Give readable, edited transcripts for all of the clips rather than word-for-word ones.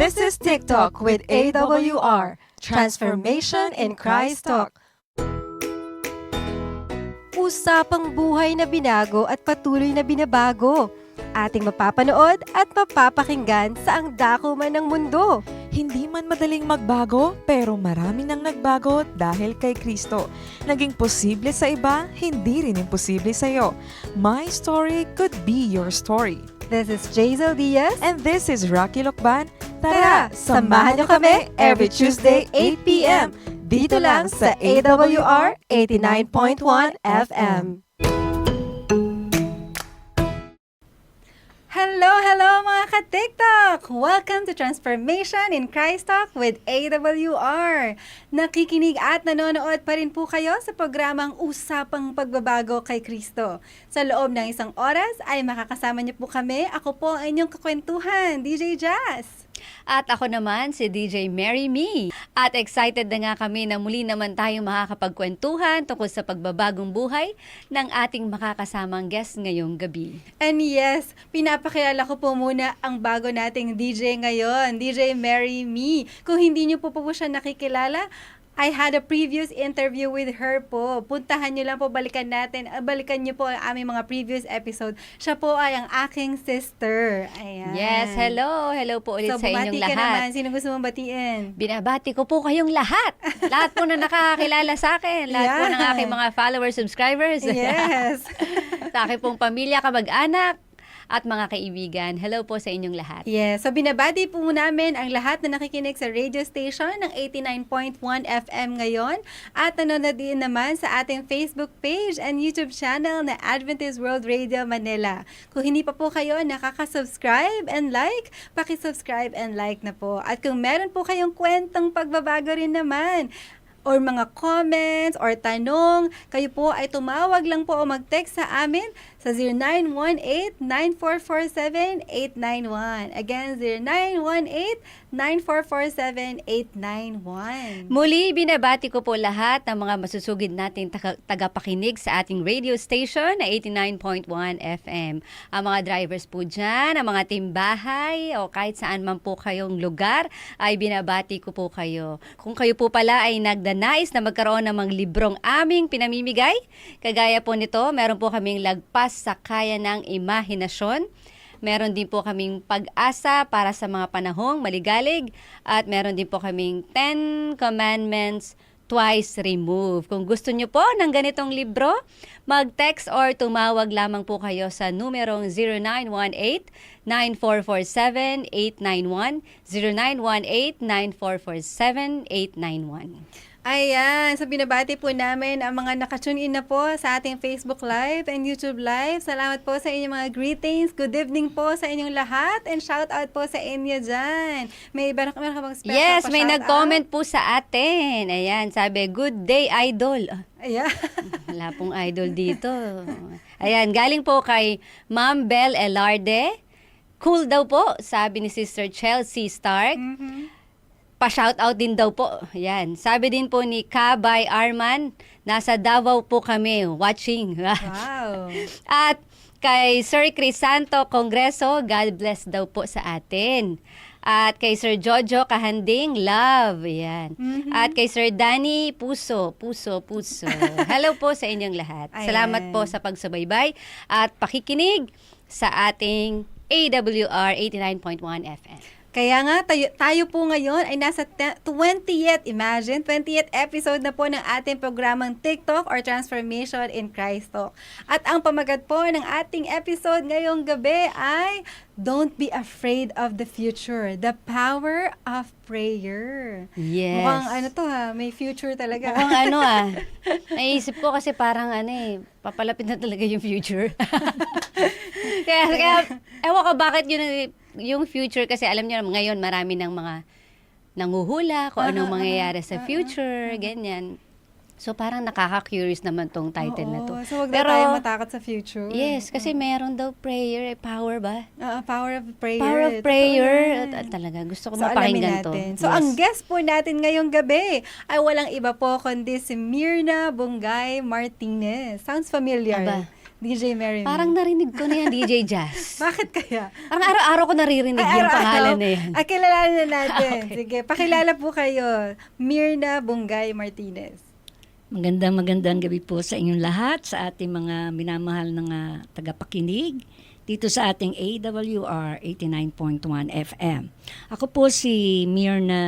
This is TikTok with AWR, Transformation in Christ Talk. Usapang buhay na binago at patuloy na binabago. Ating mapapanood at mapapakinggan sa ang dako man ng mundo. Hindi man madaling magbago, pero marami nang nagbago dahil kay Kristo. Naging posible sa iba, hindi rin imposible sa iyo. My story could be your story. This is Jazel Diaz. And this is Rocky Lokban. Tara, samahan niyo kami every Tuesday 8 p.m. Dito lang sa AWR 89.1 FM. Hello mga ka-TikTok! Welcome to Transformation in Christ Talk with AWR. Nakikinig at nanonood pa rin po kayo sa programang Usapang Pagbabago kay Kristo. Sa loob ng isang oras ay makakasama niyo po kami. Ako po ang inyong kakwentuhan, DJ Jazz. At ako naman, si DJ Mary Me. At excited na nga kami na muli naman tayong makakapagkwentuhan tungkol sa pagbabagong buhay ng ating makakasamang guest ngayong gabi. And yes, pinapakilala ko po muna ang bago nating DJ ngayon, DJ Mary Me. Kung hindi niyo po siya nakikilala, I had a previous interview with her po. Puntahan niyo lang po, balikan niyo po ang aming mga previous episode. Siya po ay ang aking sister. Ayan. Yes, hello. Hello po ulit sa inyong lahat. So, bumati ka naman. Sino gusto mong batiin? Binabati ko po kayong lahat. Lahat po na nakakakilala sa akin. Lahat po ng aking mga followers, subscribers. Yes. Sa aking pong pamilya, kamag-anak, at mga kaibigan. Hello po sa inyong lahat. Yes. So, binabati po namin ang lahat na nakikinig sa radio station ng 89.1 FM ngayon. At nanonood din naman sa ating Facebook page and YouTube channel na Adventist World Radio Manila. Kung hindi pa po kayo nakaka-subscribe and like, paki-subscribe and like na po. At kung meron po kayong kwentong pagbabago rin naman, or mga comments or tanong, kayo po ay tumawag lang po o mag-text sa amin sa 0918-9447-891. Again, 0918-9447-891. Muli, binabati ko po lahat ng mga masusugid nating tagapakinig sa ating radio station na 89.1 FM. Ang mga drivers po dyan, ang mga timbahay o kahit saan man po kayong lugar, ay binabati ko po kayo. Kung kayo po pala ay nagdanais na magkaroon ng mga librong aming pinamimigay, kagaya po nito, meron po kaming lagpas sa kaya ng imahinasyon. Meron din po kaming pag-asa para sa mga panahong maligalig at meron din po kaming 10 Commandments Twice Removed. Kung gusto nyo po ng ganitong libro, mag-text or tumawag lamang po kayo sa numerong 0918-9447-891, 0918-9447-891. Ayan, so binabati po namin ang mga nakatune in na po sa ating Facebook Live and YouTube Live. Salamat po sa inyong mga greetings. Good evening po sa inyong lahat and shout out po sa inyo dyan. Meron ka bang special Yes, may pa-shout nag-comment out? po sa atin. Ayan, sabi, good day, idol. Ayan. Wala pong idol dito. Ayan, galing po kay Ma'am Belle Elarde. Cool daw po, sabi ni Sister Chelsea Stark. Pa-shoutout din daw po. Yan. Sabi din po ni Kabay Arman, nasa Davao po kami watching. Wow. At kay Sir Crisanto Congreso, God bless daw po sa atin. At kay Sir Jojo Kahanding, love. Yan. At kay Sir Danny, puso. Hello po sa inyong lahat. Salamat po sa pagsubaybay at pakikinig sa ating AWR 89.1 FM. Kaya nga, tayo po ngayon ay nasa 20th episode na po ng ating programang TikTok or Transformation in Christ Talk. At ang pamagat po ng ating episode ngayong gabi ay Don't be afraid of the future. The power of prayer. Yes. Mukhang may future talaga. Mukhang naisip ko kasi parang papalapit na talaga yung future. kaya ewan ko bakit yung future kasi alam niyo ngayon marami ng mga nanguhula kung anong mangyayari sa future, ganyan. So parang nakaka-curious naman tong title na to. So wag na tayo matakot sa future. Yes, kasi meron daw prayer, power ba? Power of prayer. Power of prayer. Talaga, gusto ko mapakinggan to. So ang guest po natin ngayong gabi ay walang iba po kundi si Myrna Bungay Martinez. Sounds familiar. Aba. DJ Mary. Parang narinig ko na yan, DJ Jazz. Bakit kaya? Parang araw-araw ko naririnig yung araw-araw. pangalan na yan. Ay, kilalanin na natin. Okay. Sige, pakilala po kayo. Myrna Bungay Martinez. Magandang gabi po sa inyong lahat, sa ating mga minamahal na tagapakinig dito sa ating AWR 89.1 FM. Ako po si Myrna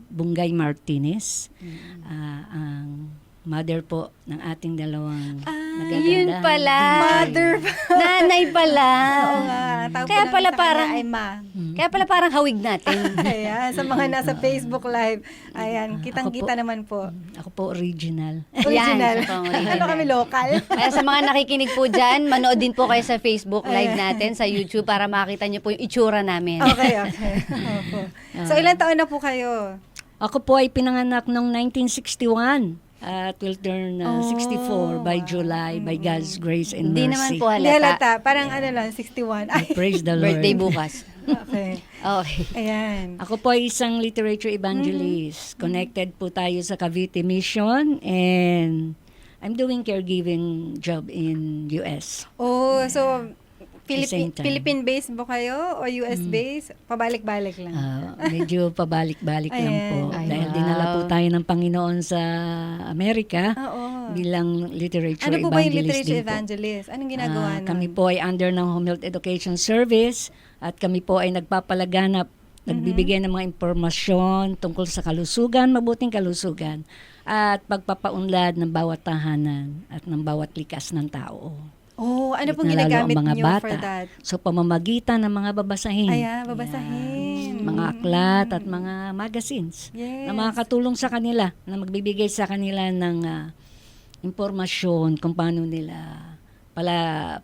Bungay Martinez, ang mother po ng ating dalawang magaganda. Yun pala. Mother. Nanay pala. Oo nga. Tawag Kaya po pala namin sa parang, kanya ay ma. kaya pala parang hawig natin. Ayan, sa mga nasa Facebook Live. Ayan, kitang-kita Ako po. naman po. Ako po original. Original. Yan, isa pang original. Ano kami, local? Kaya sa mga nakikinig po dyan, manood din po kayo sa Facebook Live natin, sa YouTube, para makita nyo po yung itsura namin. Okay. Opo. So, ilan taon na po kayo? Ako po ay pinanganak noong 1961 at will turn 64 by July by God's grace and Hindi mercy. naman po Hindi halata. halata. Parang ano lang, 61. Ay, Praise the Lord. Birthday bukas. okay. Okay. Ayan. Ako po ay isang literature evangelist. Connected po tayo sa Cavite Mission and I'm doing caregiving job in US. Oh, so, same time. Philippine-based ba kayo o US-based? Pabalik-balik lang. Medyo pabalik-balik lang Ayan. po. Ay, Dahil wow. dinala po tayo ng Panginoon sa Amerika Oo. bilang literature Ano po ba yung evangelist literature din po. evangelist? Anong ginagawa nun? Kami po ay under ng Home Health Education Service at kami po ay nagpapalaganap, nagbibigay ng mga impormasyon tungkol sa kalusugan, mabuting kalusugan at pagpapaunlad ng bawat tahanan at ng bawat likas ng tao. Oh, ano pong Na lalo ginagamit ang mga niyo bata. for that? So pamamagitan ng mga babasahin. Ayan, babasahin. Mga aklat at mga magazines Yes. na makakatulong sa kanila, na magbibigay sa kanila ng impormasyon kung paano nila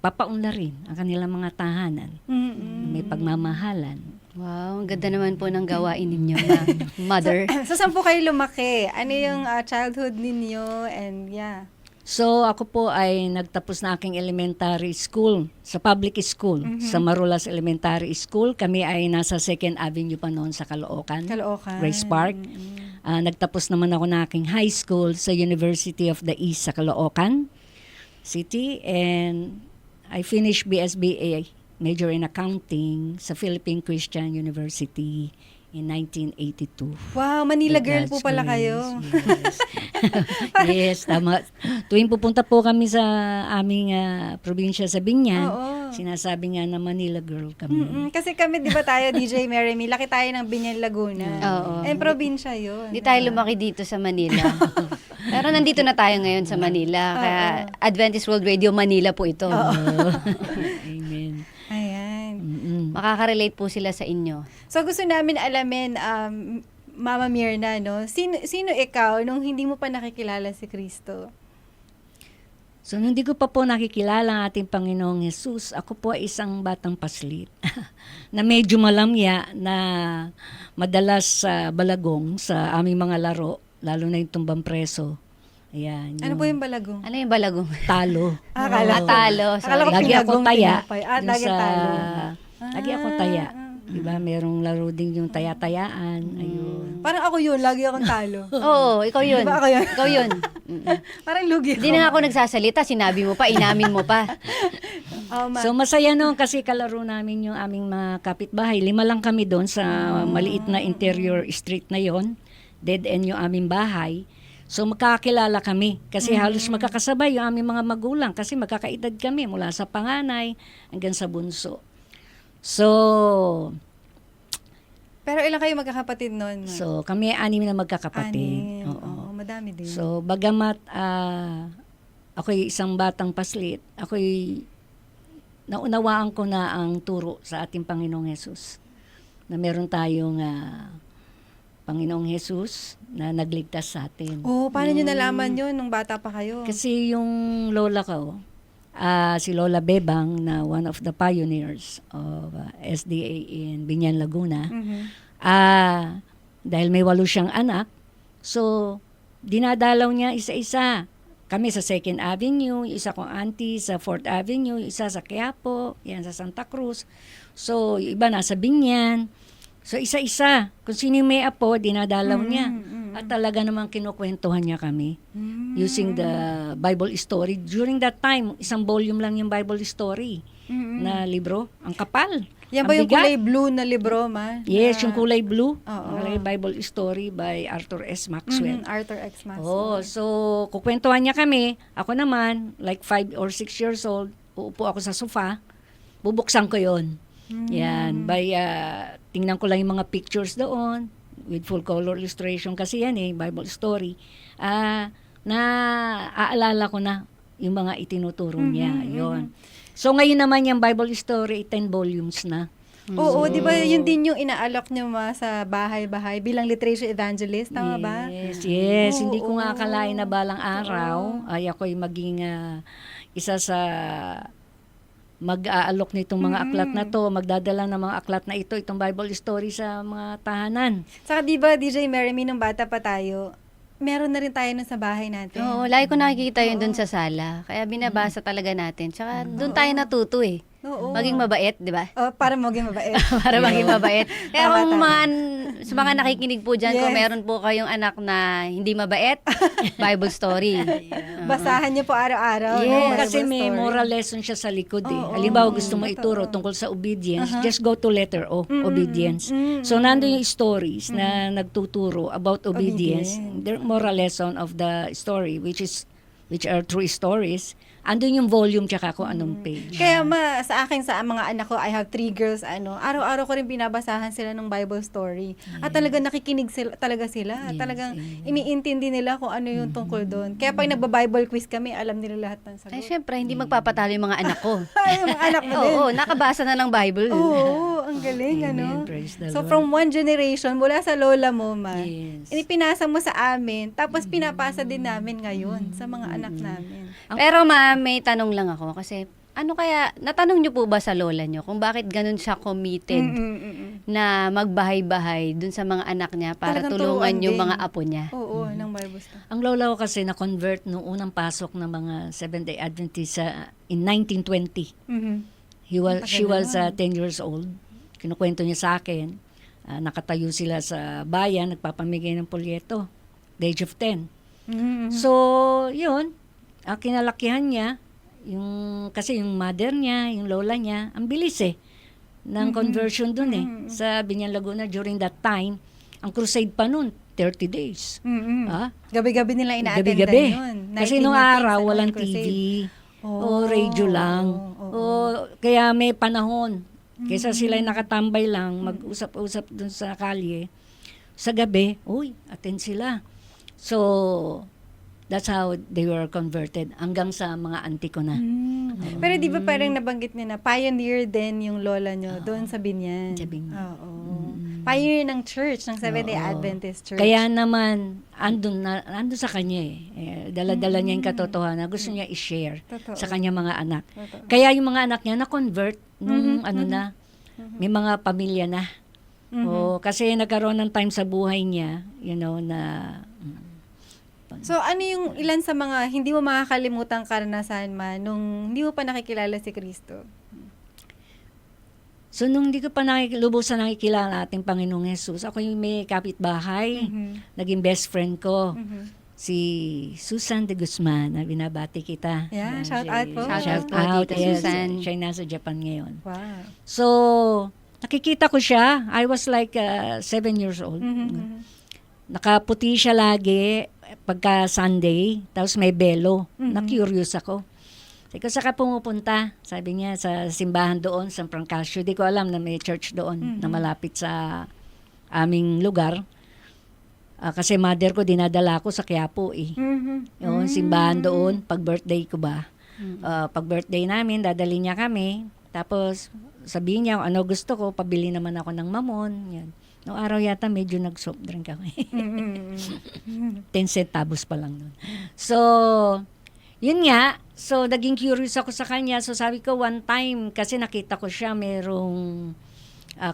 papaunlarin ang kanilang mga tahanan. Mm-mm. May pagmamahalan. Wow, ang ganda naman po ng gawain ninyo na mother. So, saan po kayo lumaki? Ano yung childhood ninyo? And yeah. So ako po ay nagtapos na aking elementary school sa public school, sa Marulas Elementary School. Kami ay nasa 2nd Avenue pa noon sa Caloocan, Caloocan. Grace Park. Nagtapos naman ako na aking high school sa University of the East sa Caloocan City, and I finished BSBA, major in accounting, sa Philippine Christian University in 1982. Wow, Manila With girl God's po pala grace, kayo. Yes. Yes, tama. Tuwing pupunta po kami sa aming probinsya sa Binyan, Oo. sinasabi nga na Manila girl kami. Kasi kami, di ba tayo, DJ Mary, laki tayo ng Binyan, Laguna. Oo. And probinsya yun. Hindi tayo lumaki dito sa Manila. Pero nandito na tayo ngayon sa Manila. Kaya Adventist World Radio Manila po ito. Amen. Ayan. Makaka-relate po sila sa inyo. So, gusto namin alamin, Mama Myrna, no? Sino ikaw nung hindi mo pa nakikilala si Kristo? So, nung hindi ko pa po nakikilala ang ating Panginoong Jesus, ako po ay isang batang paslit na medyo malamya, na madalas sa balagong sa aming mga laro, lalo na yung tumbang preso. Ayan. Ano po yung balagong? Ano yung balagong? Talo. Akala ko. Talo. Akala ko Lagi ako pinagong taya. tinapay. Dun Lagi talo. Lagi ako taya. Diba? Merong laro din yung taya-tayaan. Ayun. Parang ako yun, lagi akong talo. Oo, ikaw yun. Diba ako yun? Ikaw yun. Mm-mm. Parang lugi Hindi na nga ako nagsasalita, sinabi mo pa, inamin mo pa. Oh, So masaya noon kasi kalaro namin yung aming mga kapitbahay. 5 lang kami doon sa maliit na interior street na yon. Dead end yung aming bahay. So magkakilala kami kasi halos magkakasabay yung aming mga magulang kasi magkakaedad kami mula sa panganay hanggang sa bunso. So Pero ilang kayo magkakapatid noon? so kami 6 na magkakapatid. Anim. Oo, madami din. So bagamat ako'y isang batang paslit, ako'y naunawaan ko na ang turo sa ating Panginoong Hesus. Na meron tayong Panginoong Hesus na nagligtas sa atin. Oh, paano nyo nalaman yun nung bata pa kayo? Kasi yung lola ko, si Lola Bebang, na one of the pioneers of SDA in Binyan, Laguna, dahil may 8 siyang anak, so dinadalaw niya isa-isa. Kami sa 2nd Avenue, isa kong auntie sa 4th Avenue, isa sa Quiapo, yan sa Santa Cruz. So, yung iba nasa Binyan. So, isa-isa. Kung sino yung may apo, dinadalaw niya. At talaga namang kinukwentuhan niya kami using the Bible story. During that time, isang volume lang yung Bible story na libro. Ang kapal. Yan ang ba yung bigat. kulay blue na libro, ma? Yes, Na- yung kulay blue. Oo. Ang Bible story by Arthur S. Maxwell. Arthur X. Maxwell. Oh, so kukwentuhan niya kami. Ako naman, like 5 or 6 years old, uupo ako sa sofa, bubuksan ko yon. Yan, by tingnan ko lang yung mga pictures doon with full color illustration kasi yan Bible story. Na aalala ko na yung mga itinuturo niya. Yon. So ngayon naman yung Bible story 10 volumes na. Oo, di ba yun din yung inaalok niyo ma sa bahay-bahay bilang literature evangelist, tama ba? Yes. Hindi ko nga Oo. akalain na balang araw ay ako'y maging isa sa mag-aalok nitong mga aklat na to, magdadala ng mga aklat na ito, itong Bible story sa mga tahanan. Saka di ba, DJ Mary, nung bata pa tayo, meron na rin tayo nun sa bahay natin. Oo, lagi ko nakikita yun doon sa sala. Kaya binabasa talaga natin. Tsaka doon tayo natuto eh. Oo. Maging mabait, di ba? Oh, para maging mabait. Para maging mabait. Kaya Tama, kung tama. sa mga nakikinig po dyan, kung Yes. meron po kayong anak na hindi mabait, Bible story. Basahan niyo po araw-araw. Yes. ng Bible Kasi may story. moral lesson siya sa likod Oo, Halimbawa gusto mo totoo. ituro tungkol sa obedience, just go to letter O, obedience. So nandun yung stories na nagtuturo about obedience. The moral lesson of the story which are true stories. Andun yung volume tsaka kung anong page. Kaya sa akin, sa mga anak ko, I have 3 girls, araw-araw ko rin binabasahan sila ng Bible story. At talaga nakikinig talaga sila. Yes, Talagang iniintindi nila kung ano yung tungkol doon. Kaya pag nagba-Bible quiz kami, alam nila lahat ng sagot. Ay, syempre, hindi magpapatalo yung mga anak ko. Ay, mga anak mo din. Oo, nakabasa na ng Bible. Oo, ang galing, Amen. Praise the So, Lord. from one generation, mula sa lola mo, Yes. inipinasa mo sa amin, tapos pinapasa din namin ngayon sa mga anak namin. Pero ma'am, may tanong lang ako kasi natanong niyo po ba sa lola niyo kung bakit ganun siya committed na magbahay-bahay dun sa mga anak niya para Talagang tulungan turuan yung din. mga apo niya? Oo, ng Bible study. Ang lola ko kasi na-convert nung unang pasok ng mga Seventh-day Adventist in 1920. She was 10 years old. Kinukwento niya sa akin. Nakatayo sila sa bayan, nagpapamigay ng polyeto. The age of 10. So, yun. Kinalakihan niya, kasi yung mother niya, yung lola niya, ang bilis ng conversion dun sa Binyan Laguna during that time. Ang crusade pa nun, 30 days. Gabi-gabi nila ina-attendan Gabi-gabi. yun. Kasi 19 nung meetings, araw, ano, walang crusade. TV. Oh. O radio lang. Kaya may panahon. Kaysa sila nakatambay lang, mag-usap-usap dun sa kalye. Sa gabi, attend sila. So, that's how they were converted. Hanggang sa mga auntie ko na. Pero di ba parang nabanggit niya na pioneer din yung lola nyo doon sa Binyan? Sa Binyan. Oo. Pioneer ng church, ng Seventh-day Oo. Adventist Church. Kaya naman, andun sa kanya dala-dala niya yung katotohanan. Gusto niya i-share Totoo. sa kanya mga anak. Totoo. Kaya yung mga anak niya na-convert nung may mga pamilya na. Kasi nagkaroon ng time sa buhay niya, na So, ano yung ilan sa mga hindi mo makakalimutang karanasan nung hindi mo pa nakikilala si Kristo? So, nung hindi ko pa lubusan nakikilala ating Panginoong Jesus, ako yung may kapitbahay, naging best friend ko, si Susan de Guzman, na binabati kita. Yeah, shout out po. Shout out, Tita yes. Susan. Siya ay nasa Japan ngayon. Wow. So, nakikita ko siya. I was like 7 years old. Nakaputi siya lagi pagka Sunday, tapos may belo. Na-curious ako. Sabi ko, saka pumupunta? Sabi niya, sa simbahan doon, San Francasio. Di ko alam na may church doon na malapit sa aming lugar. Kasi mother ko, dinadala ko sa Quiapo Yung simbahan doon, pag birthday ko ba. Pag birthday namin, dadali niya kami. Tapos, sabihin niya, ano gusto ko, pabili naman ako ng mamon. Yan. Noong araw yata, medyo nag-soft drink ako. 10 centavos pa lang nun. So, yun nga. So, naging curious ako sa kanya. So, sabi ko, one time, kasi nakita ko siya, merong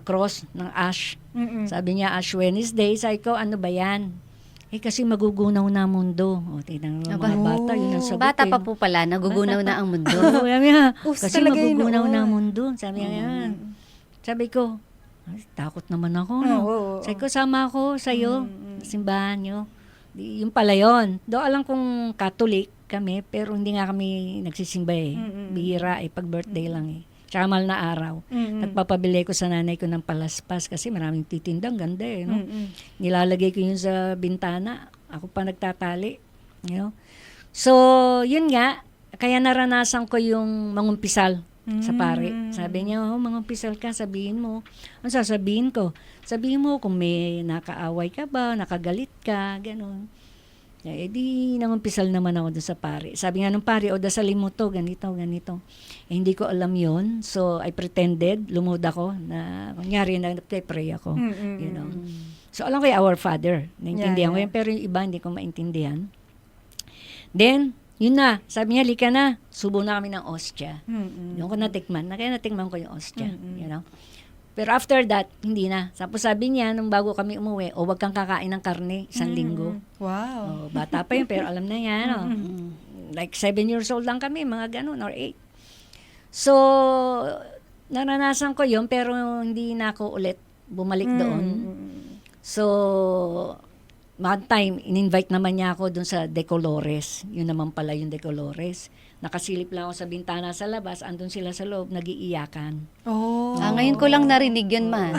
cross ng ash. Sabi niya, Ash Wednesday. Sabi ko, ano ba yan? Kasi magugunaw na ang mundo. Tingnan mo mga bata, yun ang sagot. Bata pa po pala, nagugunaw na ang mundo. Oo, sabi niya, Uso kasi talaga yun magugunaw noon. na ang mundo. Sabi niya, Sabi ko, takot naman ako. Oo. Sabi ko, sama ako sa'yo. simbahan nyo. Yung pala yun. Do alam kong Catholic kami, pero hindi nga kami nagsisimba eh. Bihira eh, pag birthday lang eh. Tsaka mahal na araw. Nagpapabili ko sa nanay ko ng palaspas kasi maraming titindang ganda eh. No? Nilalagay ko yun sa bintana. Ako pa nagtatali. You know? So, yun nga. Kaya naranasan ko yung mangumpisal sa pare. Sabi niya, mangumpisal ka, sabihin mo. Ang sasabihin ko? Sabihin mo kung may nakaaway ka ba, nakagalit ka, gano'n. Eh di nangumpisal naman ako doon sa pare. Sabi nga nung pare, dasalin mo to, ganito, ganito. Eh, hindi ko alam yon. So I pretended, lumuhod ako na kunyari nag-pray ako. You know. So alam ko yung Our Father. Naintindihan ko yun, pero yung iba hindi ko maintindihan. Then, yun na. Sabi niya, lika na. Subo na kami ng ostya. Doon ko natikman. Kaya natikman ko yung ostya. You know. Pero after that, hindi na. Tapos sabi niya, nung bago kami umuwi, wag kang kakain ng karne, 1 linggo. Wow. Bata pa yun, pero alam na niya, like 7 years old lang kami, mga ganun, or 8. So, naranasan ko yun, pero hindi na ako ulit bumalik doon. So, one time, in-invite naman niya ako doon sa De Colores. Yun naman pala yung De Colores. Nakasilip lang ako sa bintana sa labas, andun sila sa loob, nag-iiyakan. Oh. Ngayon ko lang narinig yun, ma.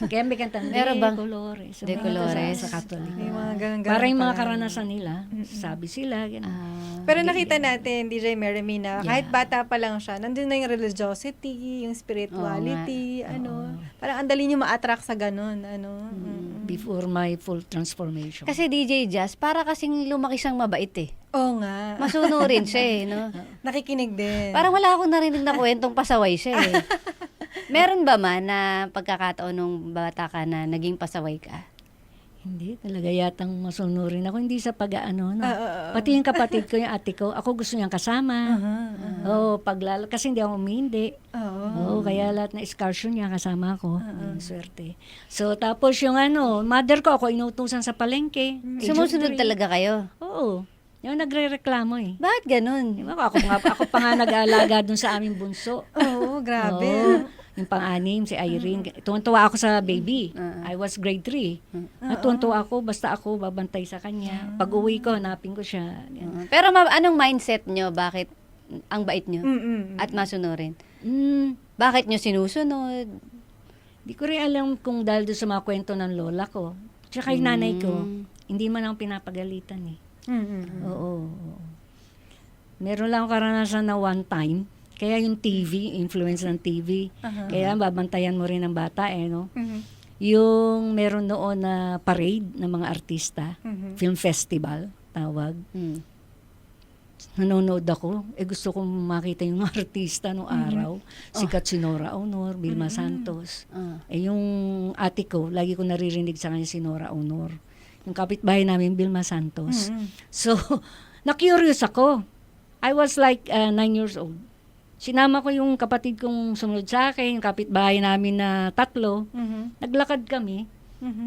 Kaya may kantang Meron bang De Colores. De Colores? Sa Catholic. May mga ganun-ganun Para yung mga pala. karanasan nila, sabi sila, gano'n. Pero nakita natin, DJ Meremy, na kahit bata pa lang siya, nandun na yung religiosity, yung spirituality, parang ang dali niyo ma-attract sa ganun, Before my full transformation. Kasi DJ Jazz, para kasing lumaki siyang mabait eh. Oo nga. Masunurin siya eh, no? Nakikinig din. Parang wala akong narinig na kwentong pasaway siya eh. Meron ba man na pagkakataon nung bata ka na naging pasaway ka? Hindi, talaga yatang masunurin ako. Hindi sa pag-ano, no? Pati yung kapatid ko, yung ate ko, ako gusto niyang kasama. Kasi hindi ako umindi. Kaya lahat na excursion niya kasama ako. Swerte. So, tapos yung mother ko, ako inutusan sa palengke. Sumusunod talaga kayo? Oo. Yung nagre-reklamo eh. Bakit ganun? Ako pa nga nag-aalaga dun sa aming bunso. Oo, grabe. Yung pang-anim, si Irene. Tuwan-tuwa ako sa baby. I was grade 3. Tuwan-tuwa ako, basta ako babantay sa kanya. Pag uwi ko, hanapin ko siya. Pero anong mindset nyo? Bakit ang bait nyo? At masunurin? Bakit nyo sinusunod? Di ko rin alam kung dahil doon sa mga kwento ng lola ko. Tsaka yung nanay ko, hindi man ako pinapagalitan eh. Oo. Meron lang karanasan na one time. Kaya yung TV, influence ng TV. Kaya babantayan mo rin ng bata no? Yung meron noon na parade ng mga artista, film festival, tawag. Nanonood ako. Gusto kong makita yung mga artista noong araw. Sikat si Nora Honor, Vilma Santos. Yung ate ko, lagi ko naririnig sa kanya si Nora Honor. Yung kapitbahay namin, Vilma Santos. So, na-curious ako. I was like 9 years old. Sinama ko yung kapatid kong sumunod sa akin, yung kapitbahay namin na 3. Naglakad kami.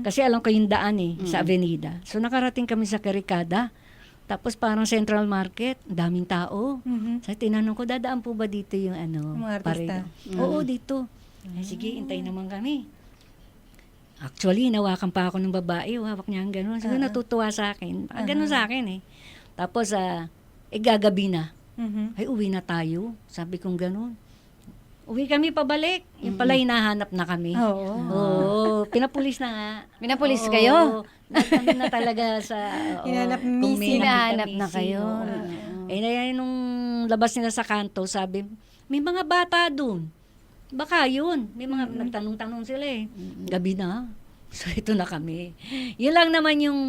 Kasi alam ko yung daan sa Avenida. So, nakarating kami sa Caricada. Tapos parang Central Market, daming tao. So, tinanong ko, dadaan po ba dito yung mga artista? Oo, dito. Sige, intay naman kami. Actually, hinawakan pa ako ng babae. Hawak niya ang gano'n. Siguro natutuwa sa akin. Gano'n sa akin eh. Tapos, gagabi na. Ay, uwi na tayo. Sabi kong gano'n. Uwi kami pabalik. Yung pala, hinahanap na kami. Oo. Pinapulis na nga. Pinapulis kayo? Kami na talaga sa... Hinahanap na kayo. Nung labas nila sa kanto, sabi, may mga bata dun. Baka yun. May mga nagtanong-tanong sila eh. Gabi na. So, ito na kami. Yun lang naman yung...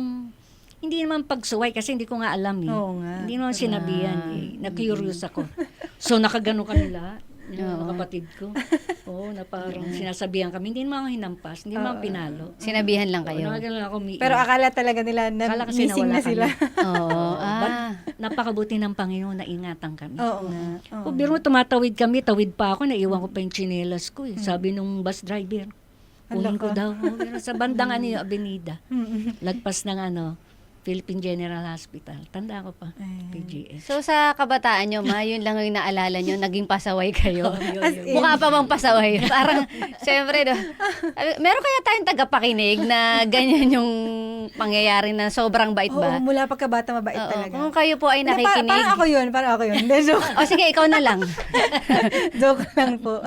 Hindi naman pagsuway kasi hindi ko nga alam eh. Oo nga. Hindi naman sinabihan eh. Nag-curious ako. So, nakagano kanila. Yung kapatid ko. Oo, na parang sinasabihan kami. Hindi naman ako hinampas. Hindi naman pinalo. Sinabihan lang kayo. Nakagano ako Pero akala talaga nila na Akala kasi missing nawala na sila. Oo. But napakabuti ng Panginoon na ingatan kami. Oo nga. Kung biro mo, tumatawid kami, tawid pa ako, naiwan ko pa yung tsinelas ko eh. Sabi nung bus driver, kunin ko daw. Pero sa bandang yung Avenida. Lagpas ng Philippine General Hospital. Tanda ko pa, PGH. So sa kabataan nyo, ma, yun lang yung naalala nyo, naging pasaway kayo. As in. Mukha pa bang pasaway? Parang, syempre, no, meron kaya tayong tagapakinig na ganyan yung pangyayari na sobrang bait Oo, ba? mula pagkabata mabait Oo, talaga. kung kayo po ay Hindi, nakikinig. parang ako yun. Hindi, joke. O sige, ikaw na lang. Joke lang po.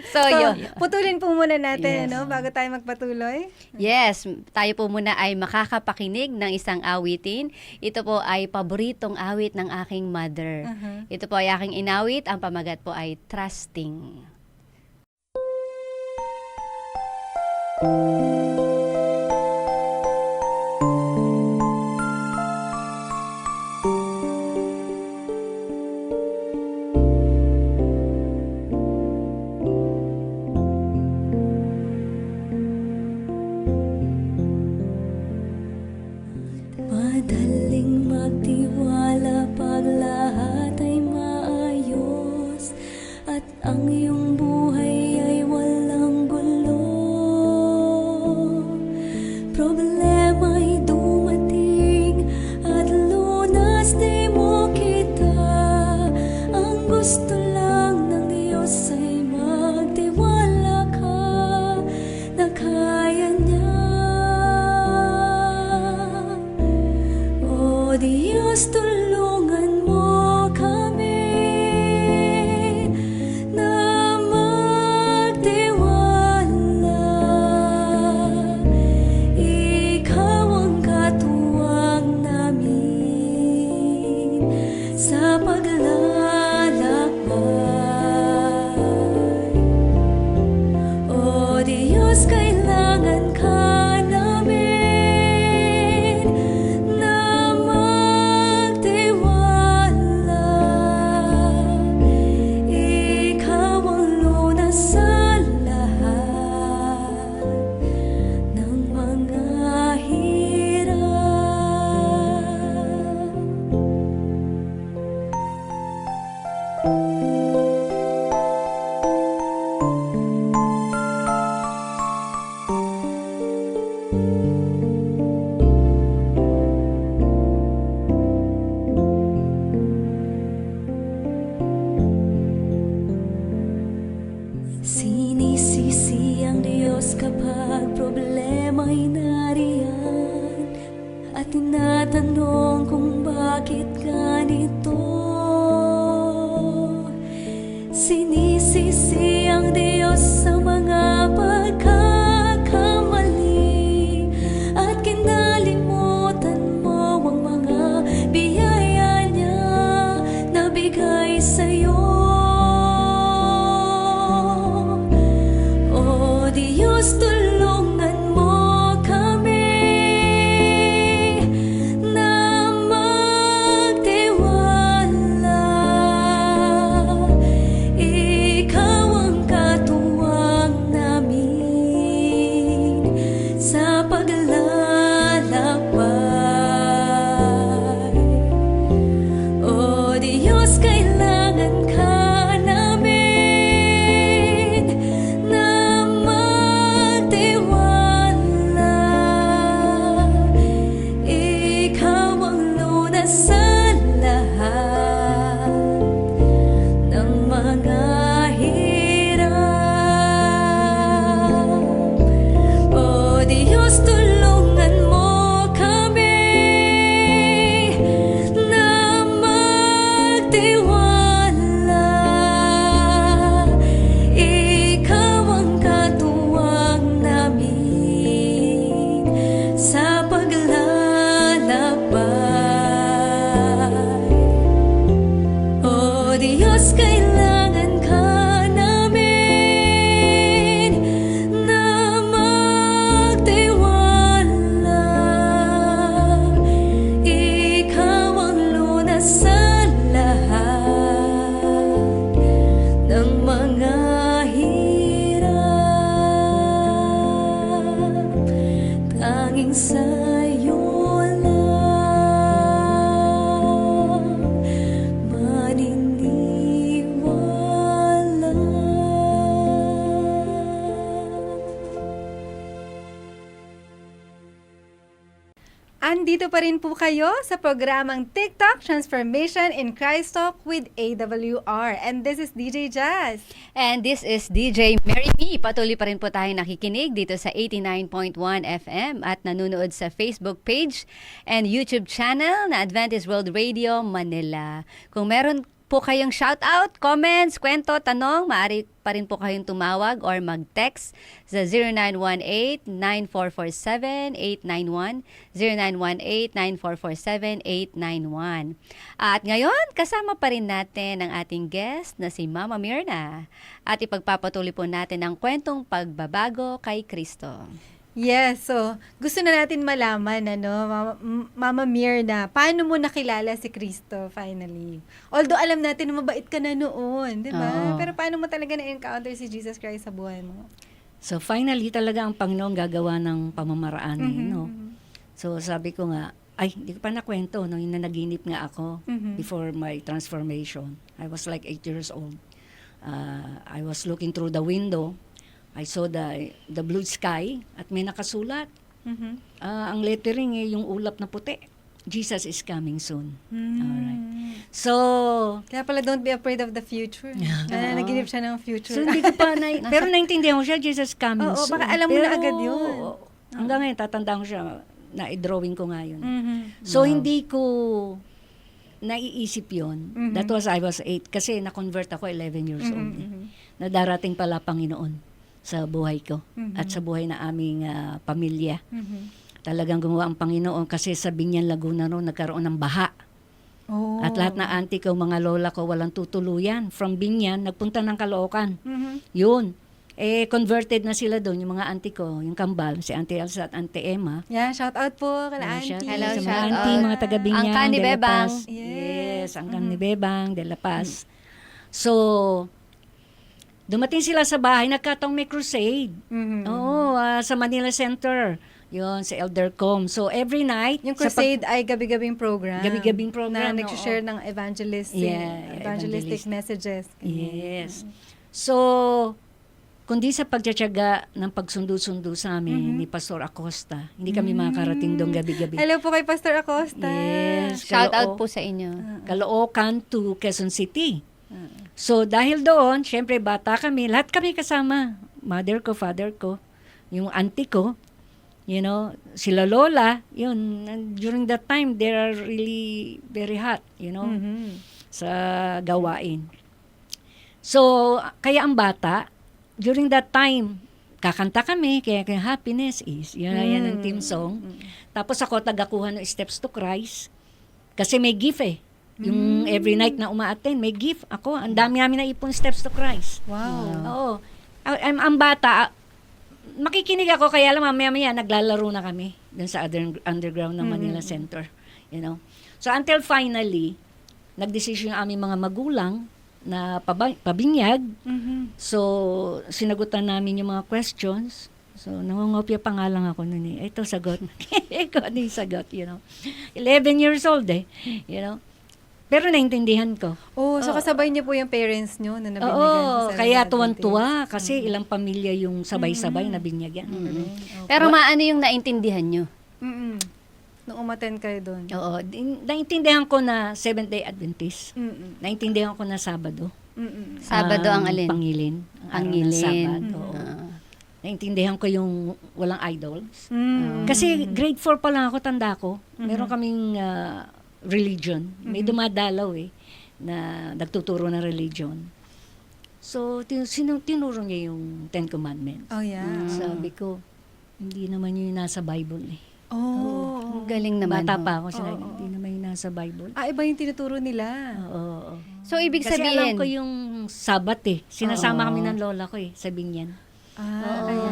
So, yun. Putulin po muna natin, no, bago tayo magpatuloy. Yes, tayo po muna ay makakapakinig ng isang awitin. Ito po ay paboritong awit ng aking mother. Ito po ay aking inawit. Ang pamagat po ay Trusting. Madaling magtiwala pag lahat ay maayos at ang iyong buhay ay walang gulo. Problema'y dumating at lunas di mo kita. Ang gusto lang ng Diyos ay magtiwala ka na kaya niya. O Diyos, tulungan mo kami na magtiwala. Ikaw ang katuwang namin sa paglalakbay. O Diyos, kailangan ka namin na magtiwala. Ikaw ang lunas sa lahat ng mga hirap. Sinisisi ang Diyos kapag problema'y nariyan at tinatanong kung bakit ganito. Sinisisi ang Diyos sa mga pagkakamali at kinalimutan mo ang mga biyaya niya na bigay sa'yo. O Diyos, tulungan mo kami na magtiwala. Ikaw ang katuwang namin sa paglalakbay. O Diyos, kailangan ka namin na magtiwala. Ikaw ang lunas sa lahat ng mga hirap. O Diyos, tulungan mo kami na magtiwala. Ikaw ang katuwang namin sa paglalakbay. O Diyos, kailangan ka namin na magtiwala. Ikaw ang lunas sa lahat ng mga hirap. Tanging sa'yo lang maniniwala. Andito pa rin po kayo sa programang TikTok Transformation in Christ Talk with AWR. And this is DJ Jazz. And this is DJ Mary Me. Patuloy pa rin po tayo nakikinig dito sa 89.1 FM at nanonood sa Facebook page and YouTube channel na Adventist World Radio Manila. Kung meron po kayong shoutout, comments, kwento, tanong, maaari pa rin po kayong tumawag or mag-text sa 0918-9447-891, 0918-9447-891. At ngayon, kasama pa rin natin ang ating guest na si Mama Mirna. At ipagpapatuloy po natin ang kwentong pagbabago kay Kristo. Yes, so gusto na natin malaman, Mama Mirna, paano mo nakilala si Kristo finally? Although alam natin na mabait ka na noon, di ba? Oo. Pero paano mo talaga na-encounter si Jesus Christ sa buhay mo? So finally talaga ang Panginoon gagawa ng pamamaraan no? So sabi ko nga, ay, hindi ko pa nakwento nung nanaginip nga ako before my transformation. I was like 8 years old. I was looking through the window. I saw the blue sky at may nakasulat. Ang lettering yung ulap na puti. Jesus is coming soon. Alright. So, Kaya pala, don't be afraid of the future. Naginip siya ng future. so hindi ko pa pero naintindihan ko siya, Jesus coming Oo, soon. baka alam mo na Pero, agad yun. Hanggang ngayon, tatandaan ko siya, na-drawing ko nga yun. So, hindi ko naiisip yun. That was, I was 8. Kasi na-convert ako 11 years old. Na darating pala Panginoon sa buhay ko at sa buhay na aming pamilya. Talagang gumawa ang Panginoon kasi sa Binyan, Laguna noon nagkaroon ng baha. Oh. At lahat na auntie ko, mga lola ko, walang tutuluyan. From Binyan, nagpunta ng Caloocan. Yun. Converted na sila doon, yung mga auntie ko, yung kambal, si Auntie Elsa at Auntie Emma. Yeah, shout out po kala Auntie. Hello, sa mga shout auntie, out. mga taga Binyan, Ang Kani De La Bebang. Paz. Yes. Yes, ang Kani Bebang, De La Paz. So, dumating sila sa bahay, nagkataong may crusade. Oo, sa Manila Center. Yun, sa Eldercom. So, every night, Yung crusade ay gabi-gabing program. Gabi-gabing program, Na nag-share ng evangelistic evangelist. messages. Yes. So, kundi sa pagtsatsaga ng pagsundo-sundo sa amin ni Pastor Acosta, hindi kami makakarating doon gabi-gabi. Hello po kay Pastor Acosta. Yes. Shout out po sa inyo. Caloocan to Quezon City. So, dahil doon, syempre, bata kami, lahat kami kasama. Mother ko, father ko, yung auntie ko, you know, sila lola, yun, and during that time, they are really very hot, you know, sa gawain. So, kaya ang bata, during that time, kakanta kami, kaya happiness is, yan ang team song. Tapos ako, tagakuha ng Steps to Christ, kasi may gift Yung every night na uma-attend, may gift ako. Ang dami namin naipon Steps to Christ. Wow. Oo. Ang bata, makikinig ako, kaya lang mamaya naglalaro na kami dun sa underground ng Manila Center. You know? So until finally, nagdesisyon yung aming mga magulang na pabinyag. So, sinagutan namin yung mga questions. So, nangungopia pa nga lang ako nun Ito, sagot. Ikaw, ano yung sagot, you know. 11 years old you know. Pero naintindihan ko. Oh, so kasabay niyo po yung parents niyo na nabinyagan Oo, sa kaya Adventist. tuwan-tuwa kasi ilang pamilya yung sabay-sabay na binyagan. Pero maano yung naintindihan nyo? Nung umattend kayo doon. Oo, naintindihan ko na Seventh-day Adventist. Naintindihan ko na Sabado. Sabado ang alin? Pangilin. Ang araw ng ngilin. Sabado, oo. Naintindihan ko yung walang idols. Kasi grade 4 pa lang ako, tanda ko. Meron kaming religion. May dumadalaw na nagtuturo ng religion. So, tinuro niya yung Ten Commandments. Oh, yeah. Sabi ko, hindi naman yun nasa Bible Oh. Galing naman. Bata ho. pa ako, sinabi, hindi naman yun nasa Bible. Iba yung tinuturo nila. Oo. So, ibig Kasi sabihin, alam ko yung Sabat Sinasama kami ng lola ko sa Binyan. Kaya.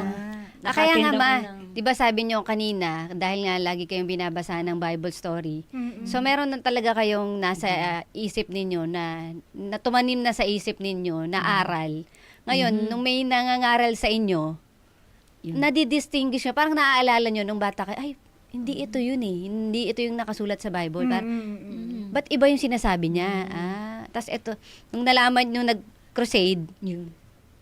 kaya nga Naka-attend ma, ako ng- di ba sabi nyo kanina, dahil nga lagi kayong binabasa ng Bible story, so meron na talaga kayong nasa isip ninyo na tumanim na sa isip ninyo na aral. Ngayon, nung may nangangaral sa inyo, nadidistinguish nyo, parang naaalala nyo nung bata kayo, ay, hindi ito yun hindi ito yung nakasulat sa Bible. Ba't iba yung sinasabi niya? Tas ito, nung nalaman nyo nag-crusade, Yun.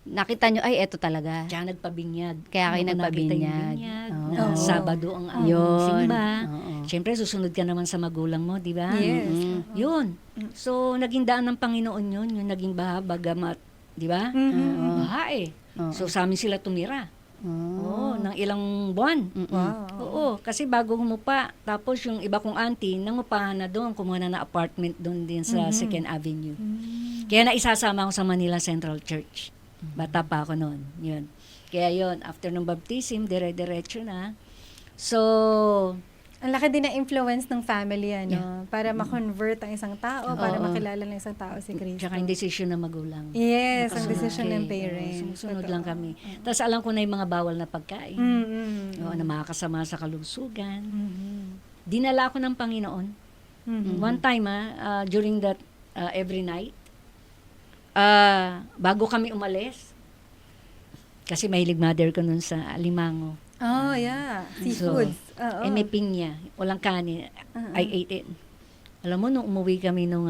nakita nyo, ay, eto talaga. Kaya nagpabinyag. Kaya kayo Noon ko nakita yung nagpabinyag. binyag, Oo. na Oo. Sabado ang aming Yun. simba. Oo. Siyempre, susunod ka naman sa magulang mo, di ba? Yes. Mm. Yun. So, naging daan ng Panginoon yun, yung naging baha, bagamat, di ba? Mhm. Baha eh. Oo. So, sa amin sila tumira. Oo, ng ilang buwan. Wow. Oo, kasi bago humupa, tapos yung iba kong auntie, nangupahan na doon, kumuha na ng apartment doon din sa 2nd Avenue. Kaya naisasama ako sa Manila Central Church. Bata pa ako noon. Yun. Kaya yun, after ng baptism, dire-diretso na. So, Ang laki din ng influence ng family, ano, para ma-convert ang isang tao, para Oo. makilala ng isang tao si Kristo. tsaka yung decision ng magulang. Yes, ang Nakasunod decision ng kay- parents. Sumusunod Totoo. lang kami. Tapos alam ko na yung mga bawal na pagkain. Mm-mm. Oo, na makakasama sa kalusugan. Mhm. Dinala ako ng Panginoon. Mhm. One time, during that every night, bago kami umalis, kasi mahilig mother ko nun sa alimango. Oh, yeah. Seafoods. Oo. Eh, may pinya, walang kanin. I ate it. Alam mo, nung umuwi kami nung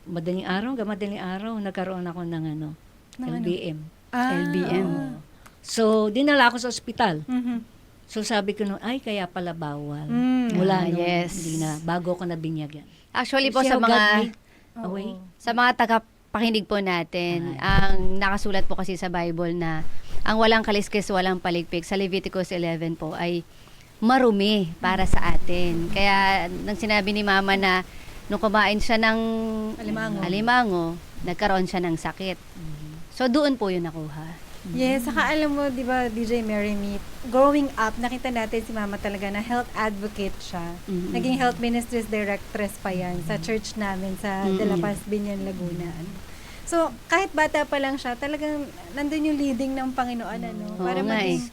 madaling araw, nagkaroon ako ng Ng ano? LBM. LBM. So, dinala ako sa ospital. Mhm. So, sabi ko nung, ay, kaya pala bawal. Mm. Mula Ah, nung, yes. hindi na, bago ko nabinyagan. Actually po See sa how God mga made a way? sa mga tagapakinig po natin, ang nakasulat po kasi sa Bible na ang walang kaliskis, walang paligpik sa Leviticus 11 po ay marumi para sa atin. Kaya nang sinabi ni Mama na nung kumain siya ng alimango, nagkaroon siya ng sakit. So doon po yun nakuha. Yes, saka alam mo, di ba, DJ Mary Meet, growing up, nakita natin si Mama talaga na health advocate siya. Mhm. Naging health ministries directress pa yan sa church namin sa De La Paz, Binyan, Laguna. So, kahit bata pa lang siya, talagang nandun yung leading ng Panginoon, ano, Oo para nga maging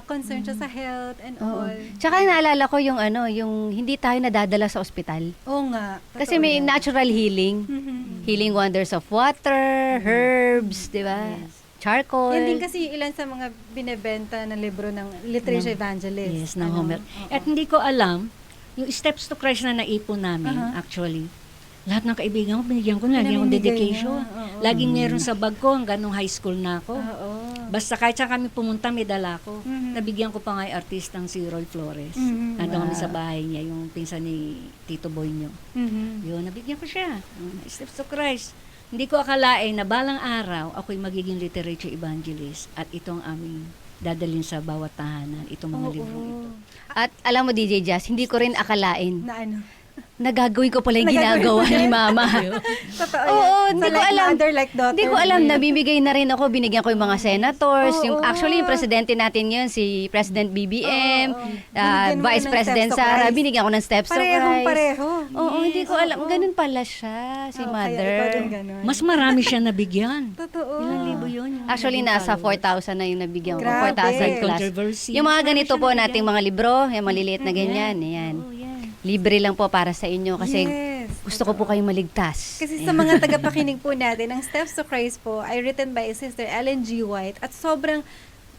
concerned siya sa health and Oo. all. Tsaka naalala ko yung yung hindi tayo nadadala sa ospital. Oo nga. Kasi totoo may yan. natural healing. Mhm. Healing wonders of water, herbs, di ba? Charcoal. Yan din kasi yung ilan sa mga binebenta na libro ng literature evangelist. Yes, ng Ano? Homer. Oo. At hindi ko alam, yung Steps to Christ na naipon namin, Aha. actually, lahat ng kaibigan ko, binigyan ko na, lagyan ko Pinamimigay dedication. niya, oo. Laging meron sa bag ko, hanggang nung high school na ako. Oo. Basta kahit saan kami pumunta, may dala ko. Mhm. Nabigyan ko pa nga yung artistang si Roy Flores. Mhm. Nandun kami sa bahay niya, yung pinsan ni Tito Boy niyo. Mhm. Yun, nabigyan ko siya. Steps to Christ. Hindi ko akalain na balang araw, ako'y magiging literature evangelist at ito ang aming dadalhin sa bawat tahanan, itong mga Oo. libro ito. At alam mo, DJ Jazz, hindi ko rin akalain Na ano? nagagawin ko pala yung ginagawa ni Mama. Totoo Oo, yan. hindi So, ko like alam. mother, like daughter. Hindi ko alam, nabibigay na rin ako, binigyan ko yung mga senators, Oo. actually yung presidente natin yun, si President BBM, Oo, oo. Binigyan mo Vice ng President Steps to Sara, Christ. binigyan ko ng Steps to Christ. Pareho. Oo, hindi ko alam, Oo. ganun pala siya, si Oo, Mother. Kaya ikaw din ganun. Mas marami siya nabigyan. Totoo. Ilang libo yun? Yung Actually, naging nasa followers. 4,000 na yung nabigyan ko, Grabe. 4,000 plus. Controversy. Yung mga Marami ganito siya po nabigyan. nating mga libro, yung maliliit na ganyan, yan. Oo, yan. Libre lang po para sa inyo kasi Yes. gusto ko po kayong maligtas. Kasi sa mga tagapakinig po natin, ang Steps to Christ po ay written by Sister Ellen G. White at sobrang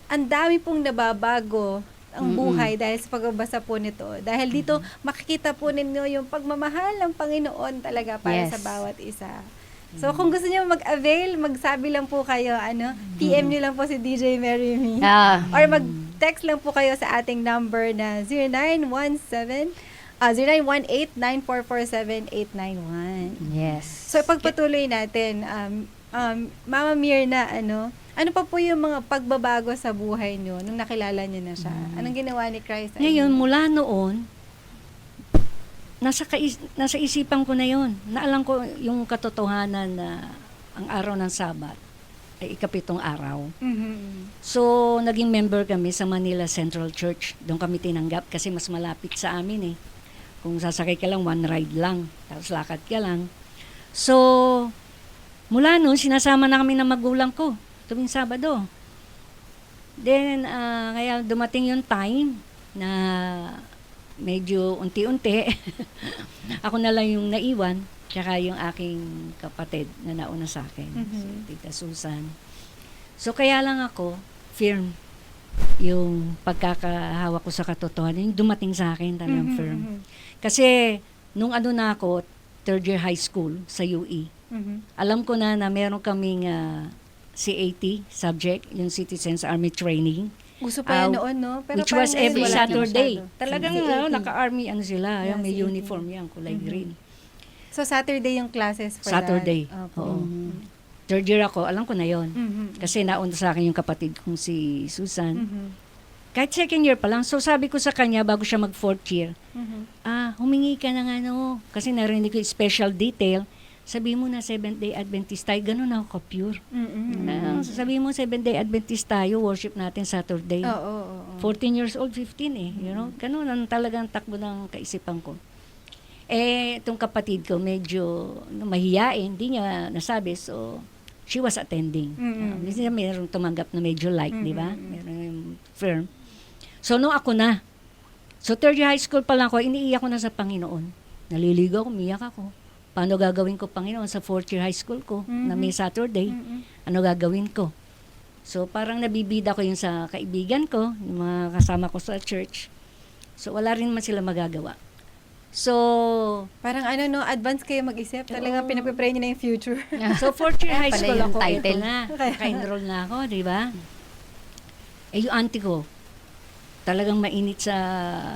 ang dami pong nababago ang buhay dahil sa pagbabasa po nito. Dahil dito makikita po ninyo yung pagmamahal ng Panginoon talaga para Yes. sa bawat isa. So kung gusto niyo mag-avail, magsabi lang po kayo, PM niyo lang po si DJ Mary Me. Or mag-text lang po kayo sa ating number na 0918-944-7891. Yes. So, pagpatuloy natin, Mama Mirna, ano pa po yung mga pagbabago sa buhay nyo nung nakilala nyo na siya? Anong ginawa ni Christ? sa Ngayon, inyo? mula noon, nasa isipan ko na yon. Naalam ko yung katotohanan na ang araw ng Sabat ay ikapitong araw. Mhm. So, naging member kami sa Manila Central Church. Doon kami tinanggap kasi mas malapit sa amin eh. Kung sasakay ka lang, one ride lang. Tapos lakad ka lang. So, mula noon, sinasama na kami ng magulang ko tuwing Sabado. Then, kaya dumating yung time na medyo unti-unti, ako na lang yung naiwan, tsaka yung aking kapatid na nauna sa akin, Mhm. si Tita Susan. So, kaya lang ako, firm yung pagkakahawak ko sa katotohanan, yung dumating sa akin talagang Mhm, firm. mhm, Kasi, nung ano na ako, third year high school sa UE, mhm. alam ko na meron kaming CAT subject, yung Citizens Army Training. Uso pa yan Ah, noon, no? Pero which was parang ngayon every wala na Saturday. masyado. Talagang CAT. naka-army sila, Yeah, may CAT. uniform yan, kulay green. So, Saturday yung classes for Saturday. that? Opo. Oo. Third year ako, alam ko na yon. Mhm. Kasi nauna sa akin yung kapatid kong si Susan. Mhm. Kahit second year pa lang. So sabi ko sa kanya bago siya mag fourth year, Mhm. humingi ka ng kasi narinig ko yung special detail. Sabi mo na Seventh-day Adventist tayo, ganun ako ka-pure. Mhm. Sabi mo Seventh-day Adventist tayo, worship natin Saturday. Oo, oo, oo. 14 years old, 15 you know. Ganun ang talagang takbo ng kaisipan ko. Itong kapatid ko, medyo mahiyain, hindi niya nasabi. So, she was attending. Hindi niya mayroong tumanggap na medyo light, di ba? Meron yung firm. So, nung ako na, so third year high school pa lang ako, iniiyak ko na sa Panginoon. Naliligaw, umiyak ako. Paano gagawin ko, Panginoon, sa fourth year high school ko, na may Saturday, ano gagawin ko? So, parang nabibida ko yung sa kaibigan ko, yung mga kasama ko sa church. So, wala rin man sila magagawa. So, Parang no, advance kayo mag-isip. Talagang pinagpipray niyo na yung future. so fourth year high Pala school yung ako, title. eto na. Naka-enroll na ako, di ba? Yung auntie ko, talagang mainit sa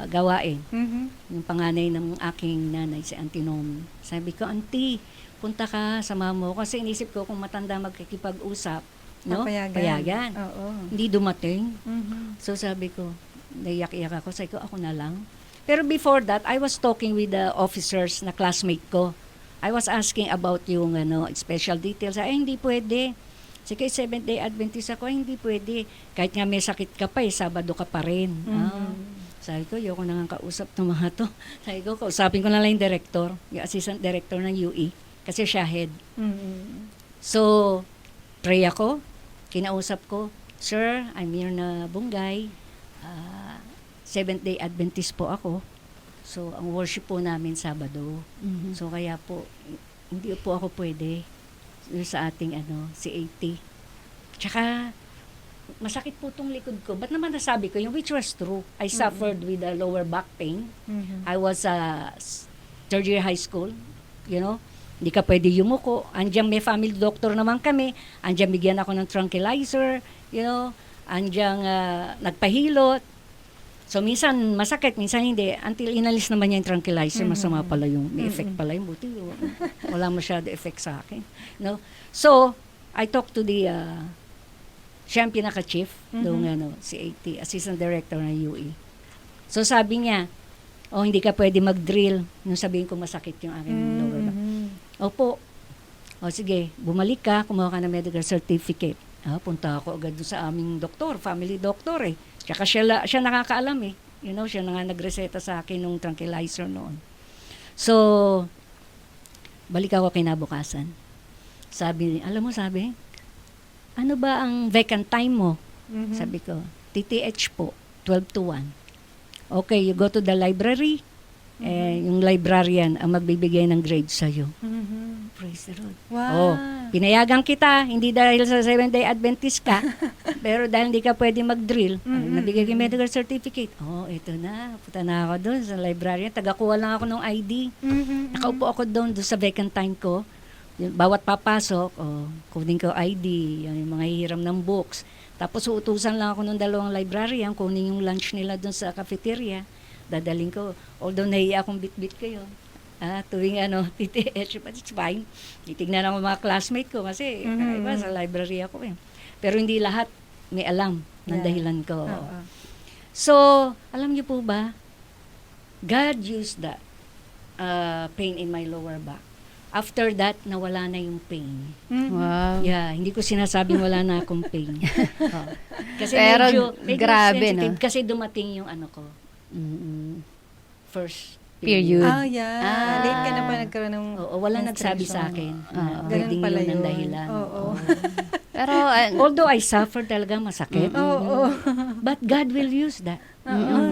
gawain. Mhm. Yung panganay ng aking nanay, si Auntie Nomi. Sabi ko, Auntie, punta ka, sama mo. Kasi inisip ko kung matanda magkikipag-usap, no? Payagan. Oo. Hindi dumating. Mhm. So sabi ko, naiyak-iyak ako. Sabi ko, ako na lang. Pero before that, I was talking with the officers na classmate ko. I was asking about yung special details. Ay, hindi pwede. Sige, Seventh-day Adventist ako, ay, hindi pwede. Kahit nga may sakit ka pa, Sabado ka pa rin. Sabi ko, ayoko na nga kausap ng mga to. Sabi ko, kausapin ko na lang yung director, yung assistant director ng UE, kasi siya head. Mhm. So, pray ako, kinausap ko, Sir, I'm here na Bungay. Seventh-day Adventist po ako. So, ang worship po namin Sabado. So, kaya po, hindi po ako pwede sa ating CAT. Tsaka, masakit po tong likod ko. Ba't naman nasabi ko yung which was true? I suffered with a lower back pain. Mhm. I was third year high school, hindi ka pwede yumuko. Andiyan may family doctor naman kami. Andiyan bigyan ako ng tranquilizer, Andiyan nagpahilot. So, minsan masakit, minsan hindi. Until inalis naman niya yung tranquilizer, masama pala yung, may effect pala yung buti. Wala masyado effect sa akin. No? So, I talked to the, siya ang pinaka-chief, doon CAT, assistant director ng UE. So, sabi niya, hindi ka pwede mag-drill nung sabihin ko masakit yung aking lower back. Opo. Sige, bumalik ka, kumuha ka ng medical certificate. Punta ako agad doon sa aming doktor, family doctor Tsaka siya nakakaalam siya na nga nagreseta sa akin nung tranquilizer noon. So, balik ako kinabukasan. Sabi, ano ba ang vacant time mo? Sabi ko, TTH po, 12 to 1. Okay, you go to the library. Yung librarian ang magbibigay ng grade sa'yo. Praise the Lord. Wow. Pinayagan kita, hindi dahil sa Seventh-day Adventist ka, pero dahil hindi ka pwede mag-drill, nabigay ko yung medical certificate. Ito na, punta na ako doon sa librarian. Tagakuha lang ako ng ID. Nakaupo ako doon sa vacant time ko. Bawat papasok, kunin ko ID, yung mga hiram ng books. Tapos uutusan lang ako ng dalawang librarian, kunin yung lunch nila doon sa cafeteria. Dadaling ko, although nahiya akong bit-bit kayo, tuwing TTH, but it's fine. Titignan ako mga classmate ko kasi iba sa library ako Pero hindi lahat may alam ng dahilan ko. So, alam niyo po ba, God used that pain in my lower back. After that, nawala na yung pain. Wow. Yeah, hindi ko sinasabing wala na akong pain. Kasi Pero medyo grabe, sensitive no? kasi dumating yung first Period. Yeah. Late ka na pa nagkaroon ng wala nagsabi sa akin. Ganun Pwedeng pala yun ang yun. dahilan. Oo. Pero, Although I suffer talaga masakit, Oo. but God will use that.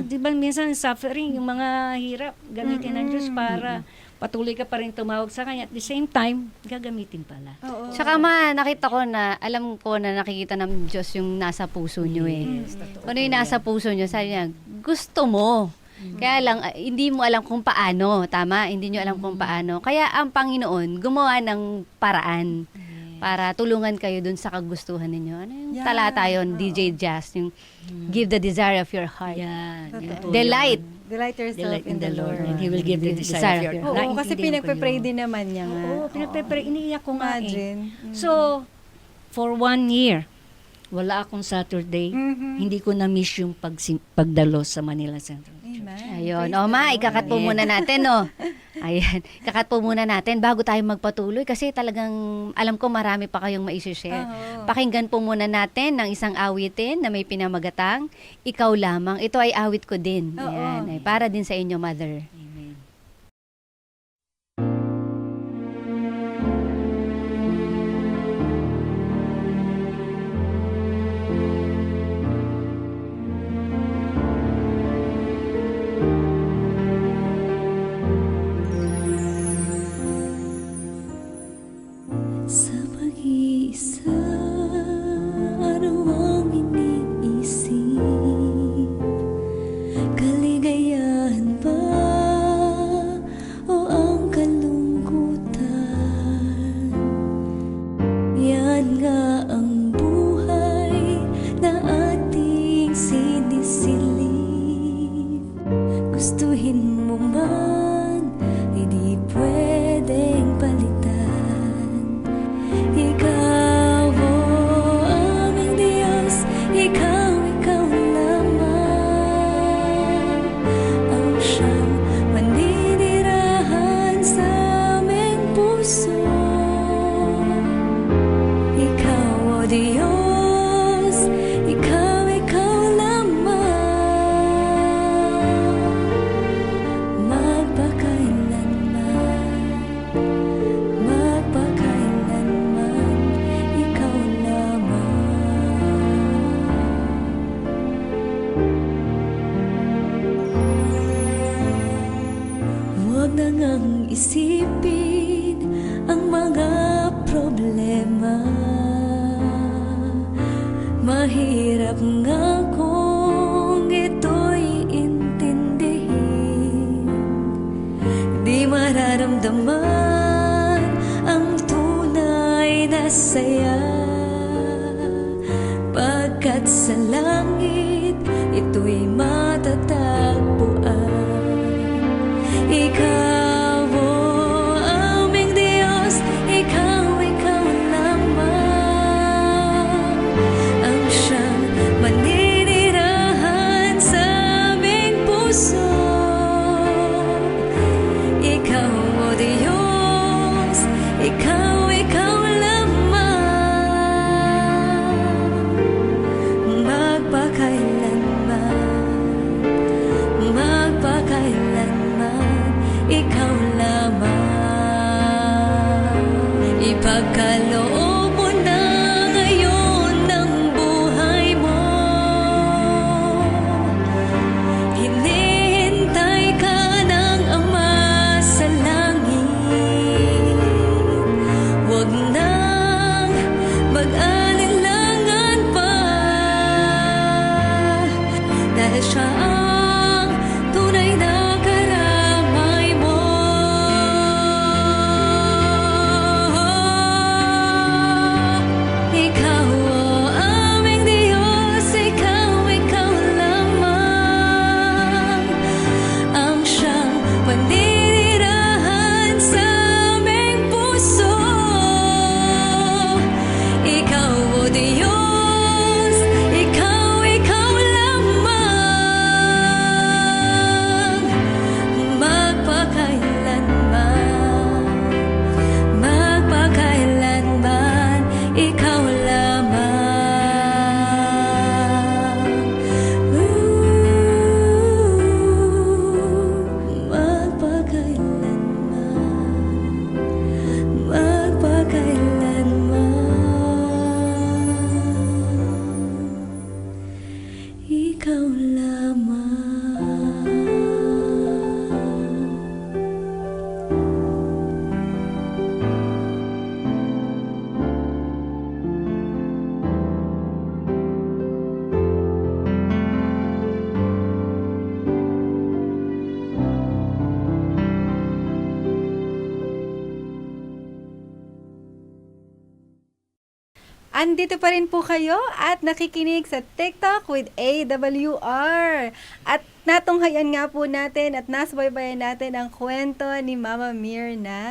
Di ba minsan suffering, yung mga hirap, gamitin ng Diyos para patuloy ka pa rin tumawag sa Kanya. At the same time, gagamitin pala. Oo. tsaka nakita ko na, alam ko na nakikita ng Diyos yung nasa puso nyo Kung ano yung nasa puso nyo, sabi niya, gusto mo. Kaya lang, hindi mo alam kung paano. Tama? Hindi nyo alam kung paano. Kaya ang Panginoon, gumawa ng paraan para tulungan kayo dun sa kagustuhan ninyo. Ano yung Yeah. talata yun, DJ Jazz? Yung give the desire of your heart. Yan. Totoo. Yun po Delight. Delight yourself Delight in the Lord. And He will give the desire of your Oo, Oo, kasi Naintindihan ko pinagpe-pray yun. din naman niya nga. Oo, pinagpe-pray. Iniiyak ko nga eh. Imagine. So, for 1 year, wala akong Saturday. Mhm. Hindi ko na-miss yung pagdalo sa Manila Central Church. Amen. Ayun. Praise O the ma, Lord. ikakat po muna natin, no? Ayan. Ikakat po muna natin bago tayo magpatuloy kasi talagang alam ko marami pa kayong maisishare. Oo. Pakinggan po muna natin ng isang awitin na may pinamagatang Ikaw Lamang. Ito ay awit ko din. Oo. Ayan. Ay, para din sa inyo, Mother. Amen. Sa pag-iisa, ano ang iniisip? Kaligayahan ba o ang kalungkutan? Yan nga ang buhay na ating sinisilip. Gustuhin mo man, hindi pwedeng palitan. Ikaw, oh, aming Diyos, ikaw lamang ang siyang maninirahan sa aming puso. Ikaw, oh Diyos, ikaw lamang magpakailanman, ikaw lamang. Huwag na ngang isipin ang mga problema. Mahirap nga kung ito'y intindihin. Di mararamdaman ang tunay na saya. Pagkat sa langit, ito'y matatagpuan. Ikaw, oh, aming Diyos, ikaw lamang ang siyang maninirahan sa aming puso. Ikaw, oh Diyos, ikaw lamang magpakailanman, ikaw lamang. Ipagkaloob mo na ngayon ng buhay mo. Hinihintay ka ng Ama sa langit. Huwag nang mag-alinlangan pa, dahil siya ang tunay na karamay mo. Ikaw, oh, aming Diyos, ikaw lamang ang siyang maninirahan sa aming puso. Ikaw, oh Diyos, ikaw lamang magpakailanman, ikaw lamang. Magpakailanman, ikaw lamang. andito pa rin po kayo at nakikinig sa TikTok with AWR. At natunghayan nga po natin at nasubaybayan natin ang kwento ni Mama Mirna.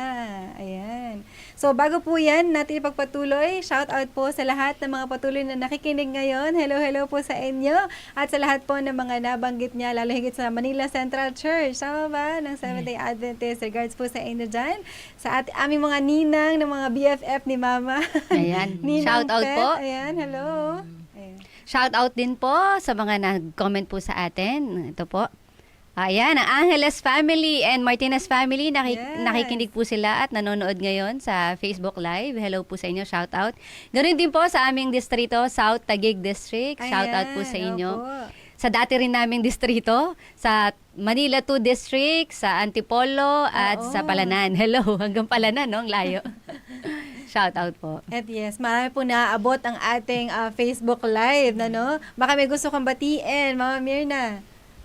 Ayan. So, bago po yan, natin ipagpatuloy. Shout out po sa lahat ng mga patuloy na nakikinig ngayon. Hello, hello po sa inyo. At sa lahat po ng mga nabanggit niya, lalo higit sa Manila Central Church. Tama ba? Ng Seventh-day Adventist. Regards po sa inyo dyan. Sa aming mga ninang, ng mga BFF ni Mama. Ayan. Ninang Shout out Pet. po. Ayan, hello. Ayan. Shout out din po sa mga nag-comment po sa atin. Ito po. Ayan, ang Angeles family and Martinez family, Yes. nakikinig po sila at nanonood ngayon sa Facebook Live. Hello po sa inyo, shout out. Ganoon din po sa aming distrito, South Taguig District. Shout out po sa Ayan, inyo. opo. Sa dati rin naming distrito, sa Manila 2 District, sa Antipolo at Oo. sa Palanan. Hello, hanggang Palanan, no? Ang layo. Shout out po. At yes, marami po naaabot ang ating Facebook Live, no? Baka may gusto kang batiin, Mama Mirna.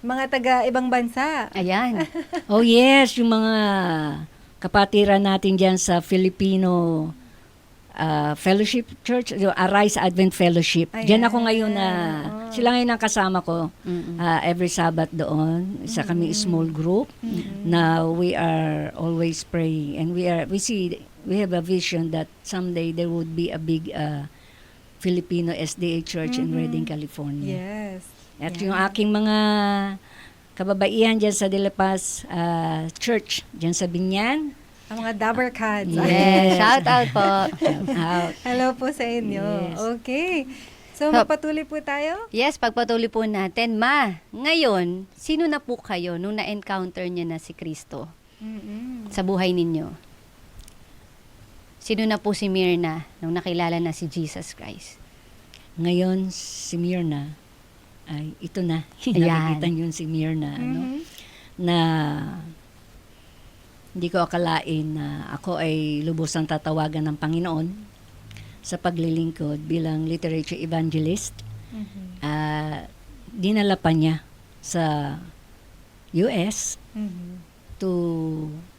Mga taga ibang bansa. Ayan. Oh yes, yung mga kapatiran natin dyan sa Filipino Fellowship Church, yung Arise Advent Fellowship. Diyan ako ngayon na, sila ngayon ang kasama ko every Sabbath doon. Isa kami small group. Now we are always praying and we have a vision that someday there would be a big Filipino SDA church in Redding, California. Yes. At yung aking mga kababaihan dyan sa De La Paz Church, dyan sa Binyan. Ang mga Dabber Cats. Yes. Shout out po. Out. Hello po sa inyo. Yes. Okay. So, Hop. magpatuloy po tayo? Yes, pagpatuloy po natin. Ma, ngayon, sino na po kayo nung na-encounter niyo na si Kristo sa buhay ninyo? Sino na po si Mirna nung nakilala na si Jesus Christ? Ngayon, si Mirna, ay ito na. Ayan. Nakikita niyo si Mirna. Ano? Na hindi ko akalain na ako ay lubusang tatawagan ng Panginoon sa paglilingkod bilang literature evangelist. Dinala pa niya sa US to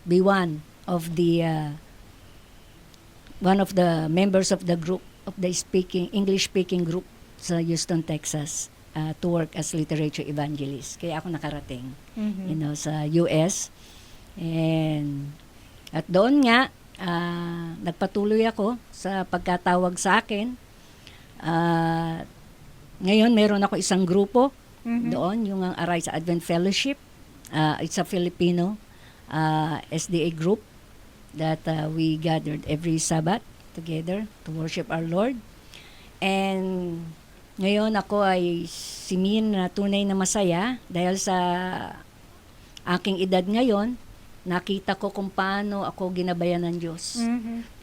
be one of the members of the group of the English speaking group sa Houston, Texas, to work as literature evangelist. Kaya ako nakarating sa US. And at doon nga, nagpatuloy ako sa pagkatawag sa akin. Ngayon, meron ako isang grupo doon, yung ang Arise Advent Fellowship. It's a Filipino SDA group that we gathered every Sabbath together to worship our Lord. And ngayon ako ay simin na tunay na masaya dahil sa aking edad ngayon, nakita ko kung paano ako ginabayan ng Diyos.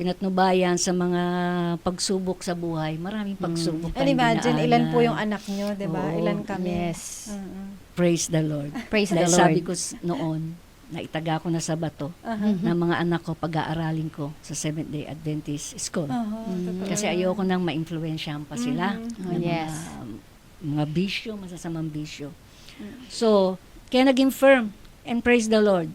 Pinatnubayan sa mga pagsubok sa buhay. Maraming pagsubok. And imagine, ilan po yung anak nyo, di ba? Oo, Ilan kami? Yes. Praise the Lord. Praise the Dahil Lord. sabi ko noon, naitaga ko na sa bato na mga anak ko pag-aaralin ko sa Seventh-day Adventist School. Totoo. Kasi ayoko nang ma-influensyahan pa sila. Oh, ng yes. mga bisyo, masasamang bisyo. So, kaya naging firm and praise the Lord.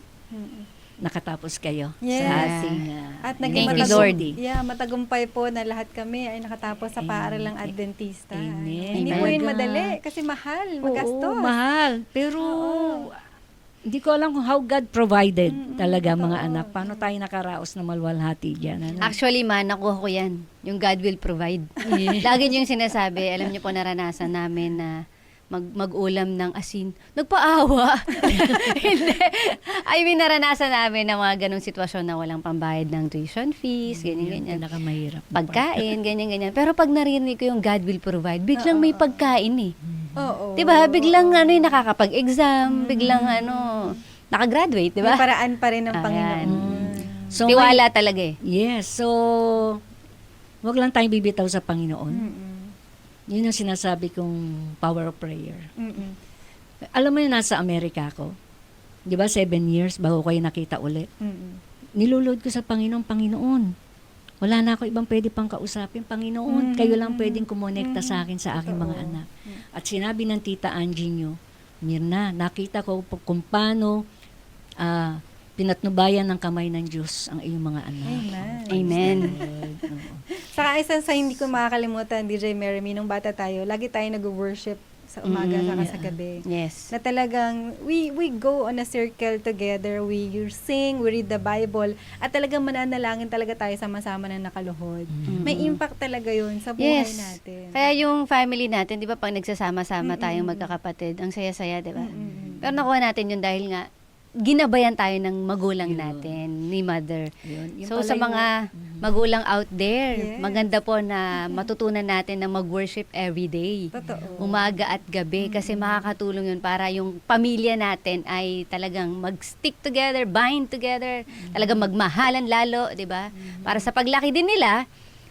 Nakatapos kayo Yes. sa ating At Thank naging you, Lord. matagumpay po na lahat kami ay nakatapos sa paaralang Adventista. Amen. Hindi Amen. po yun Talaga. madali kasi mahal, magastos. Oo, mahal. Pero hindi ko alam kung how God provided talaga mga anak. Paano tayo nakaraos na malwalhati dyan? Ano? Actually, nakuha ko yan. Yung God will provide. Lagi niyo yung sinasabi, alam niyo po naranasan namin na mag-ulam ng asin. Nagpaawa. Hindi. I mean, naranasan namin na mga ganong sitwasyon na walang pambayad ng tuition fees, ganyan-ganyan. Pinakamahirap. Pagkain, ganyan-ganyan. Pero pag narinig ko yung God will provide, biglang may pagkain eh. Oo. Diba? Biglang nakakapag-exam, biglang nakagraduate, diba? May paraan pa rin ng Ayan. Panginoon. So, Tiwala talaga eh. yes. So, wag lang tayong bibitaw sa Panginoon. Yun ang sinasabi kong power of prayer. Alam mo yun, nasa Amerika ako. Di ba, 7 years bago kayo nakita ulit. Nilulod ko sa Panginoon, wala na ako ibang pwede pang kausapin. Panginoon, kayo lang pwedeng kumonekta sa akin, sa aking mga anak. At sinabi ng Tita Angie nyo, Mirna, nakita ko kung paano pinatnubayan ng kamay ng Diyos ang iyong mga anak. Amen. Amen. Oo. Saka isa sa hindi ko makakalimutan, DJ Meremy, nung bata tayo, lagi tayo nag-worship sa umaga saka sa gabi. Yes. Na talagang we go on a circle together, we sing, we read the Bible, at talagang mananalangin talaga tayo sama-sama na nakaluhod. May impact talaga yun sa buhay Yes. natin. Kaya yung family natin, di ba, pag nagsasama-sama tayong magkakapatid, ang saya-saya, di ba? Pero nakuha natin yun dahil nga, ginabayan tayo ng magulang natin, ni mother. Yun So pala sa yung- mga magulang out there, Yes. maganda po na matutunan natin na mag-worship every day. Totoo. Umaga at gabi kasi makakatulong yun para yung pamilya natin ay talagang mag-stick together, bind together, talagang magmahalan lalo, 'di ba? Para sa paglaki din nila,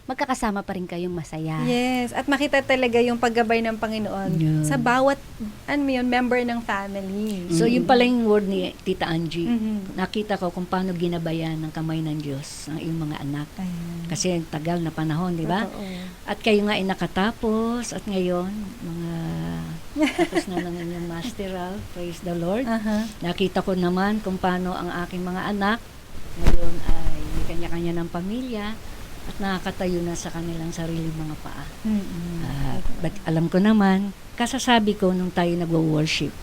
magkakasama pa rin kayong masaya. Yes, at makita talaga yung paggabay ng Panginoon Yeah. sa bawat member ng family. So, yun pala yung word ni Tita Angie. Mhm. Nakita ko kung paano ginabayan ng kamay ng Diyos ang iyong mga anak. Ayan. Kasi tagal na panahon, di ba? Totoo. At kayo nga ay nakatapos at ngayon, tapos na lang inyong masteral, praise the Lord. Aha. Nakita ko naman kung paano ang aking mga anak ngayon ay may kanya-kanya ng pamilya at nakakatayo na sa kanilang sariling mga paa. Mm-mm. But alam ko naman, kasasabi ko nung tayo nagwo-worship.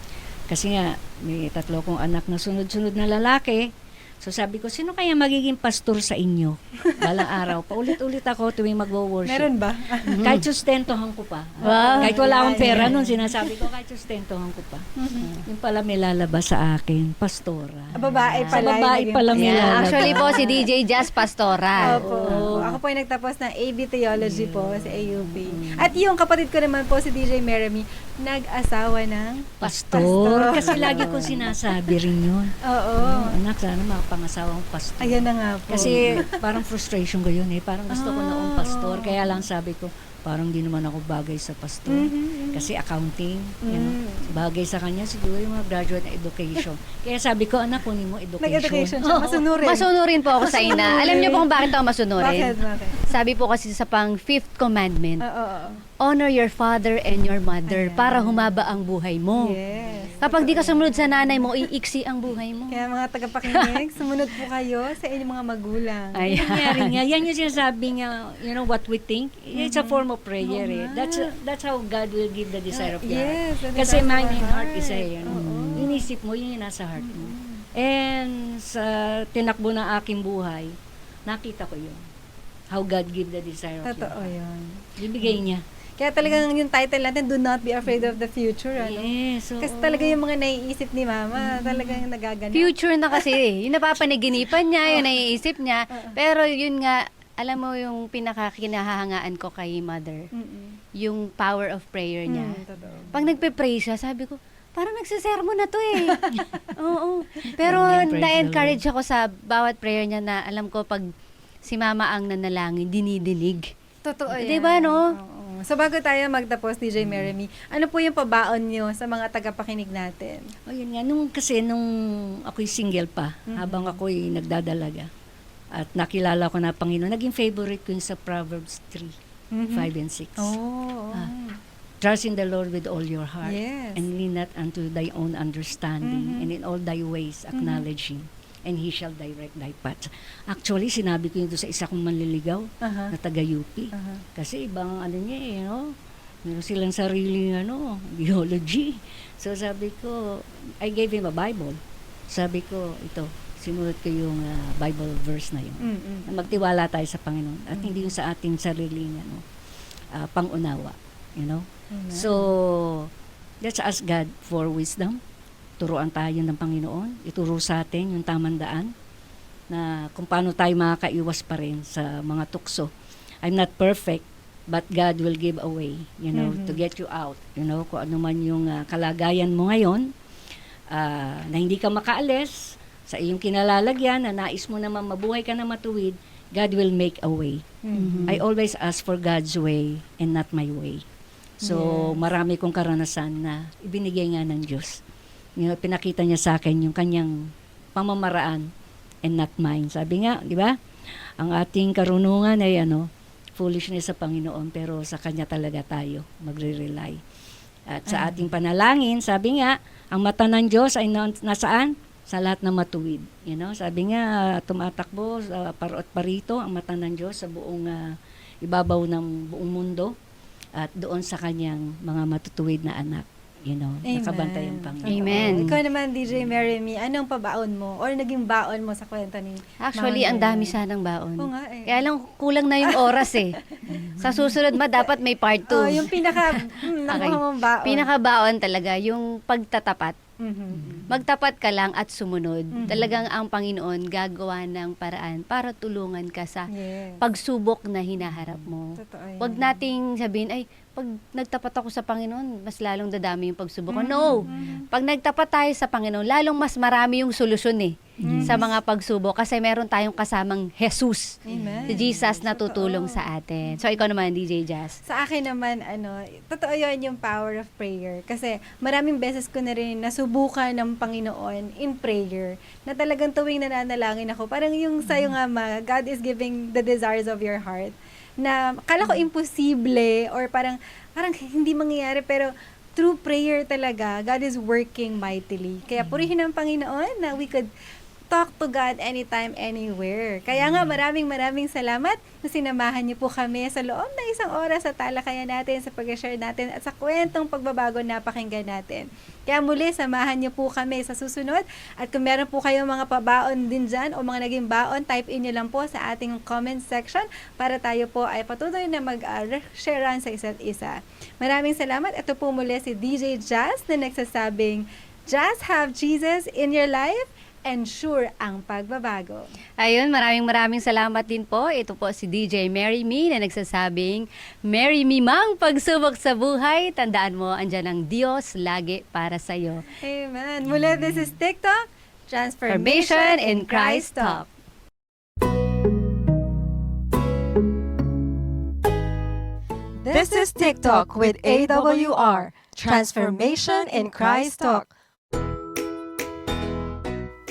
Kasi nga, may 3 kong anak na sunod-sunod na lalaki. So sabi ko, sino kaya magiging pastor sa inyo? Balang araw, paulit-ulit ako tuwing magwo-worship. Meron ba? Kahit sustentohan ko pa. Wow. Kahit wala akong pera Ayan. nun, sinasabi ko, kahit sustentohan ko pa. Yung pala may lalabas sa akin, pastora. Babae Sa pala. babae yung pala naging- may Yeah, lalabas. actually po si DJ Jazz Pastoral. Opo. Ako po ay nagtapos ng AB Theology po sa AUP. At yung kapatid ko naman po si DJ Meremy, nag-asawa ng Pastor. Kasi lagi kong sinasabi rin yun. Oo. Anak, sana makapangasawa ng pastor. Ayan na nga po. Kasi parang frustration ko yun eh. Parang gusto ko noong pastor. Kaya lang sabi ko, parang di naman ako bagay sa pastor. Kasi accounting, you know, bagay sa kanya siguro yung mga graduate na education. Kaya sabi ko, anak, kunin mo education. Nag-education siya. Masunurin. Masunurin po ako sa ina. Alam niyo po kung bakit ako masunurin? Bakit? Sabi po kasi sa pang 5th commandment, Oo. honor your father and your mother Ayan. para humaba ang buhay mo. Yes. Kapag di ka sumunod sa nanay mo, iiksi ang buhay mo. Kaya mga tagapakinig, sumunod po kayo sa inyong mga magulang. Ayan. Nangyari nga. Yan yung sinasabi nga, you know, what we think. It's a form of prayer eh. That's how God will give the desire of your Yes, heart. the Kasi desire of mind our and heart is a, heart. you know, Oo. inisip mo, yun yung nasa heart mo. And sa tinakbo ng aking buhay, nakita ko yun. How God give the desire of your Totoo heart. yun. Ibigay niya. Kaya talagang yung title natin, Do Not Be Afraid of the Future. Ano? Yes. oo. Kasi talaga yung mga naiisip ni Mama, talagang nagaganap. Future na kasi eh. Yung napapanaginipan niya, yung naiisip niya. Pero yun nga, alam mo yung pinakakinahahangaan ko kay mother, Mm-mm. yung power of prayer niya. Totoo. Pag nagpe-pray siya, sabi ko, parang nagsisermon na to eh. Oo. Pero Amen, praise the na-encourage ako sa bawat prayer niya na alam ko pag si Mama ang nanalangin, dinidinig. Totoo yan. Di ba, no? Oo. So bago tayo magtapos, DJ Meremy, ano po yung pabaon nyo sa mga tagapakinig natin? O yun nga, nung ako'y single pa, habang ako'y nagdadalaga, at nakilala ko na Panginoon, naging favorite ko yung sa Proverbs 3, 5 and 6. Oh. Trust in the Lord with all your heart, Yes. and lean not unto thy own understanding, and in all thy ways acknowledge Him, and He shall direct thy paths. Actually, sinabi ko yun doon sa isa kong manliligaw, Aha. na taga-UP. Aha. Kasi ibang ano niya eh, no? Meron silang sariling biology. So sabi ko, I gave him a Bible. Sabi ko, ito, sinunod ko yung Bible verse na yun. Mm-mm. Na magtiwala tayo sa Panginoon at hindi yung sa ating sariling pangunawa. You know? Amen. So, let's ask God for wisdom. Turuan tayo ng Panginoon. Ituro sa atin yung tamang daan na kung paano tayo makakaiwas pa rin sa mga tukso. I'm not perfect, but God will give a way, you know, to get you out. You know, kung ano man yung kalagayan mo ngayon, na hindi ka makaalis sa iyong kinalalagyan, na nais mo naman mabuhay ka na matuwid, God will make a way. Mhm. I always ask for God's way and not my way. So, marami kong karanasan na ibinigay nga ng Diyos. You know, pinakita niya sa akin yung kanyang pamamaraan and not mine. Sabi nga, di ba? Ang ating karunungan ay foolishness sa Panginoon, pero sa Kanya talaga tayo magre-rely. At sa ating panalangin, sabi nga, ang mata ng Diyos ay nasaan? Sa lahat na matuwid. You know, sabi nga, tumatakbo sa parot parito ang mata ng Diyos sa buong ibabaw ng buong mundo at doon sa kanyang mga matutuwid na anak. Nakabantay ang Panginoon. Amen. Ikaw naman, DJ Mary Me, anong pabaon mo? Or naging baon mo sa kwento ni Actually, Mama ang Mary? dami sanang baon. Oo nga eh. Kaya lang, kulang na yung oras eh. Sa susunod dapat may part 2. Oh, yung pinaka, nakuha mong baon. Pinakabaon talaga, yung pagtatapat. Mhm. Magtapat ka lang at sumunod. Mhm. Talagang ang Panginoon gagawa ng paraan para tulungan ka sa Yes. pagsubok na hinaharap mo. Totoo yan. Huwag nating sabihin, ay, pag nagtapat ako sa Panginoon, mas lalong dadami yung pagsubok ko. No! Pag nagtapat tayo sa Panginoon, lalong mas marami yung solusyon sa mga pagsubok kasi meron tayong kasamang Jesus. Amen. Si Jesus na Totoo. tutulong sa atin. So, ikaw naman, DJ Jazz. Sa akin naman, totoo yun yung power of prayer. Kasi maraming beses ko na rin nasubukan ng Panginoon in prayer na talagang tuwing nananalangin ako. Parang yung sa'yo nga, God is giving the desires of your heart. Na kala ko imposible or parang hindi mangyayari pero through prayer talaga, God is working mightily. Kaya purihin ang Panginoon na we could talk to God anytime, anywhere. Kaya nga, maraming salamat na sinamahan niyo po kami sa loob ng isang oras sa talakayan natin, sa pag-share natin, at sa kwentong pagbabago na pakinggan natin. Kaya muli, samahan niyo po kami sa susunod. At kung meron po kayong mga pabaon din dyan o mga naging baon, type in niyo lang po sa ating comment section para tayo po ay patuloy na mag-sharean sa isa't isa. Maraming salamat. Ito po muli si DJ Jazz na nagsasabing, Just have Jesus in your life, ensure ang pagbabago. Ayun, maraming salamat din po. Ito po si DJ Mary Me na nagsasabing, Mary Me mang pagsubok sa buhay, tandaan mo, andyan ang Diyos lagi para sa'yo. Amen. Muli, this is TikTok, Transformation in Christ Talk. This is TikTok with AWR, Transformation in Christ Talk.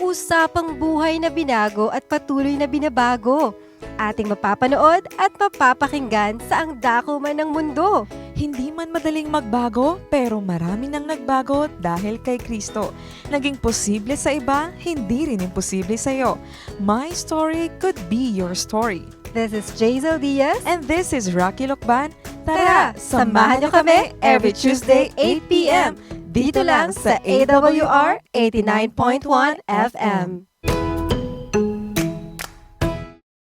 Usapang buhay na binago at patuloy na binabago. Ating mapapanood at mapapakinggan sa ang dako man ng mundo. Hindi man madaling magbago, pero marami nang nagbago dahil kay Kristo. Naging posible sa iba, hindi rin imposible sa iyo. My story could be your story. This is Jazel Diaz. And this is Rocky Lokban. Tara, samahan niyo kami every Tuesday 8 p.m. dito lang sa AWR 89.1 FM.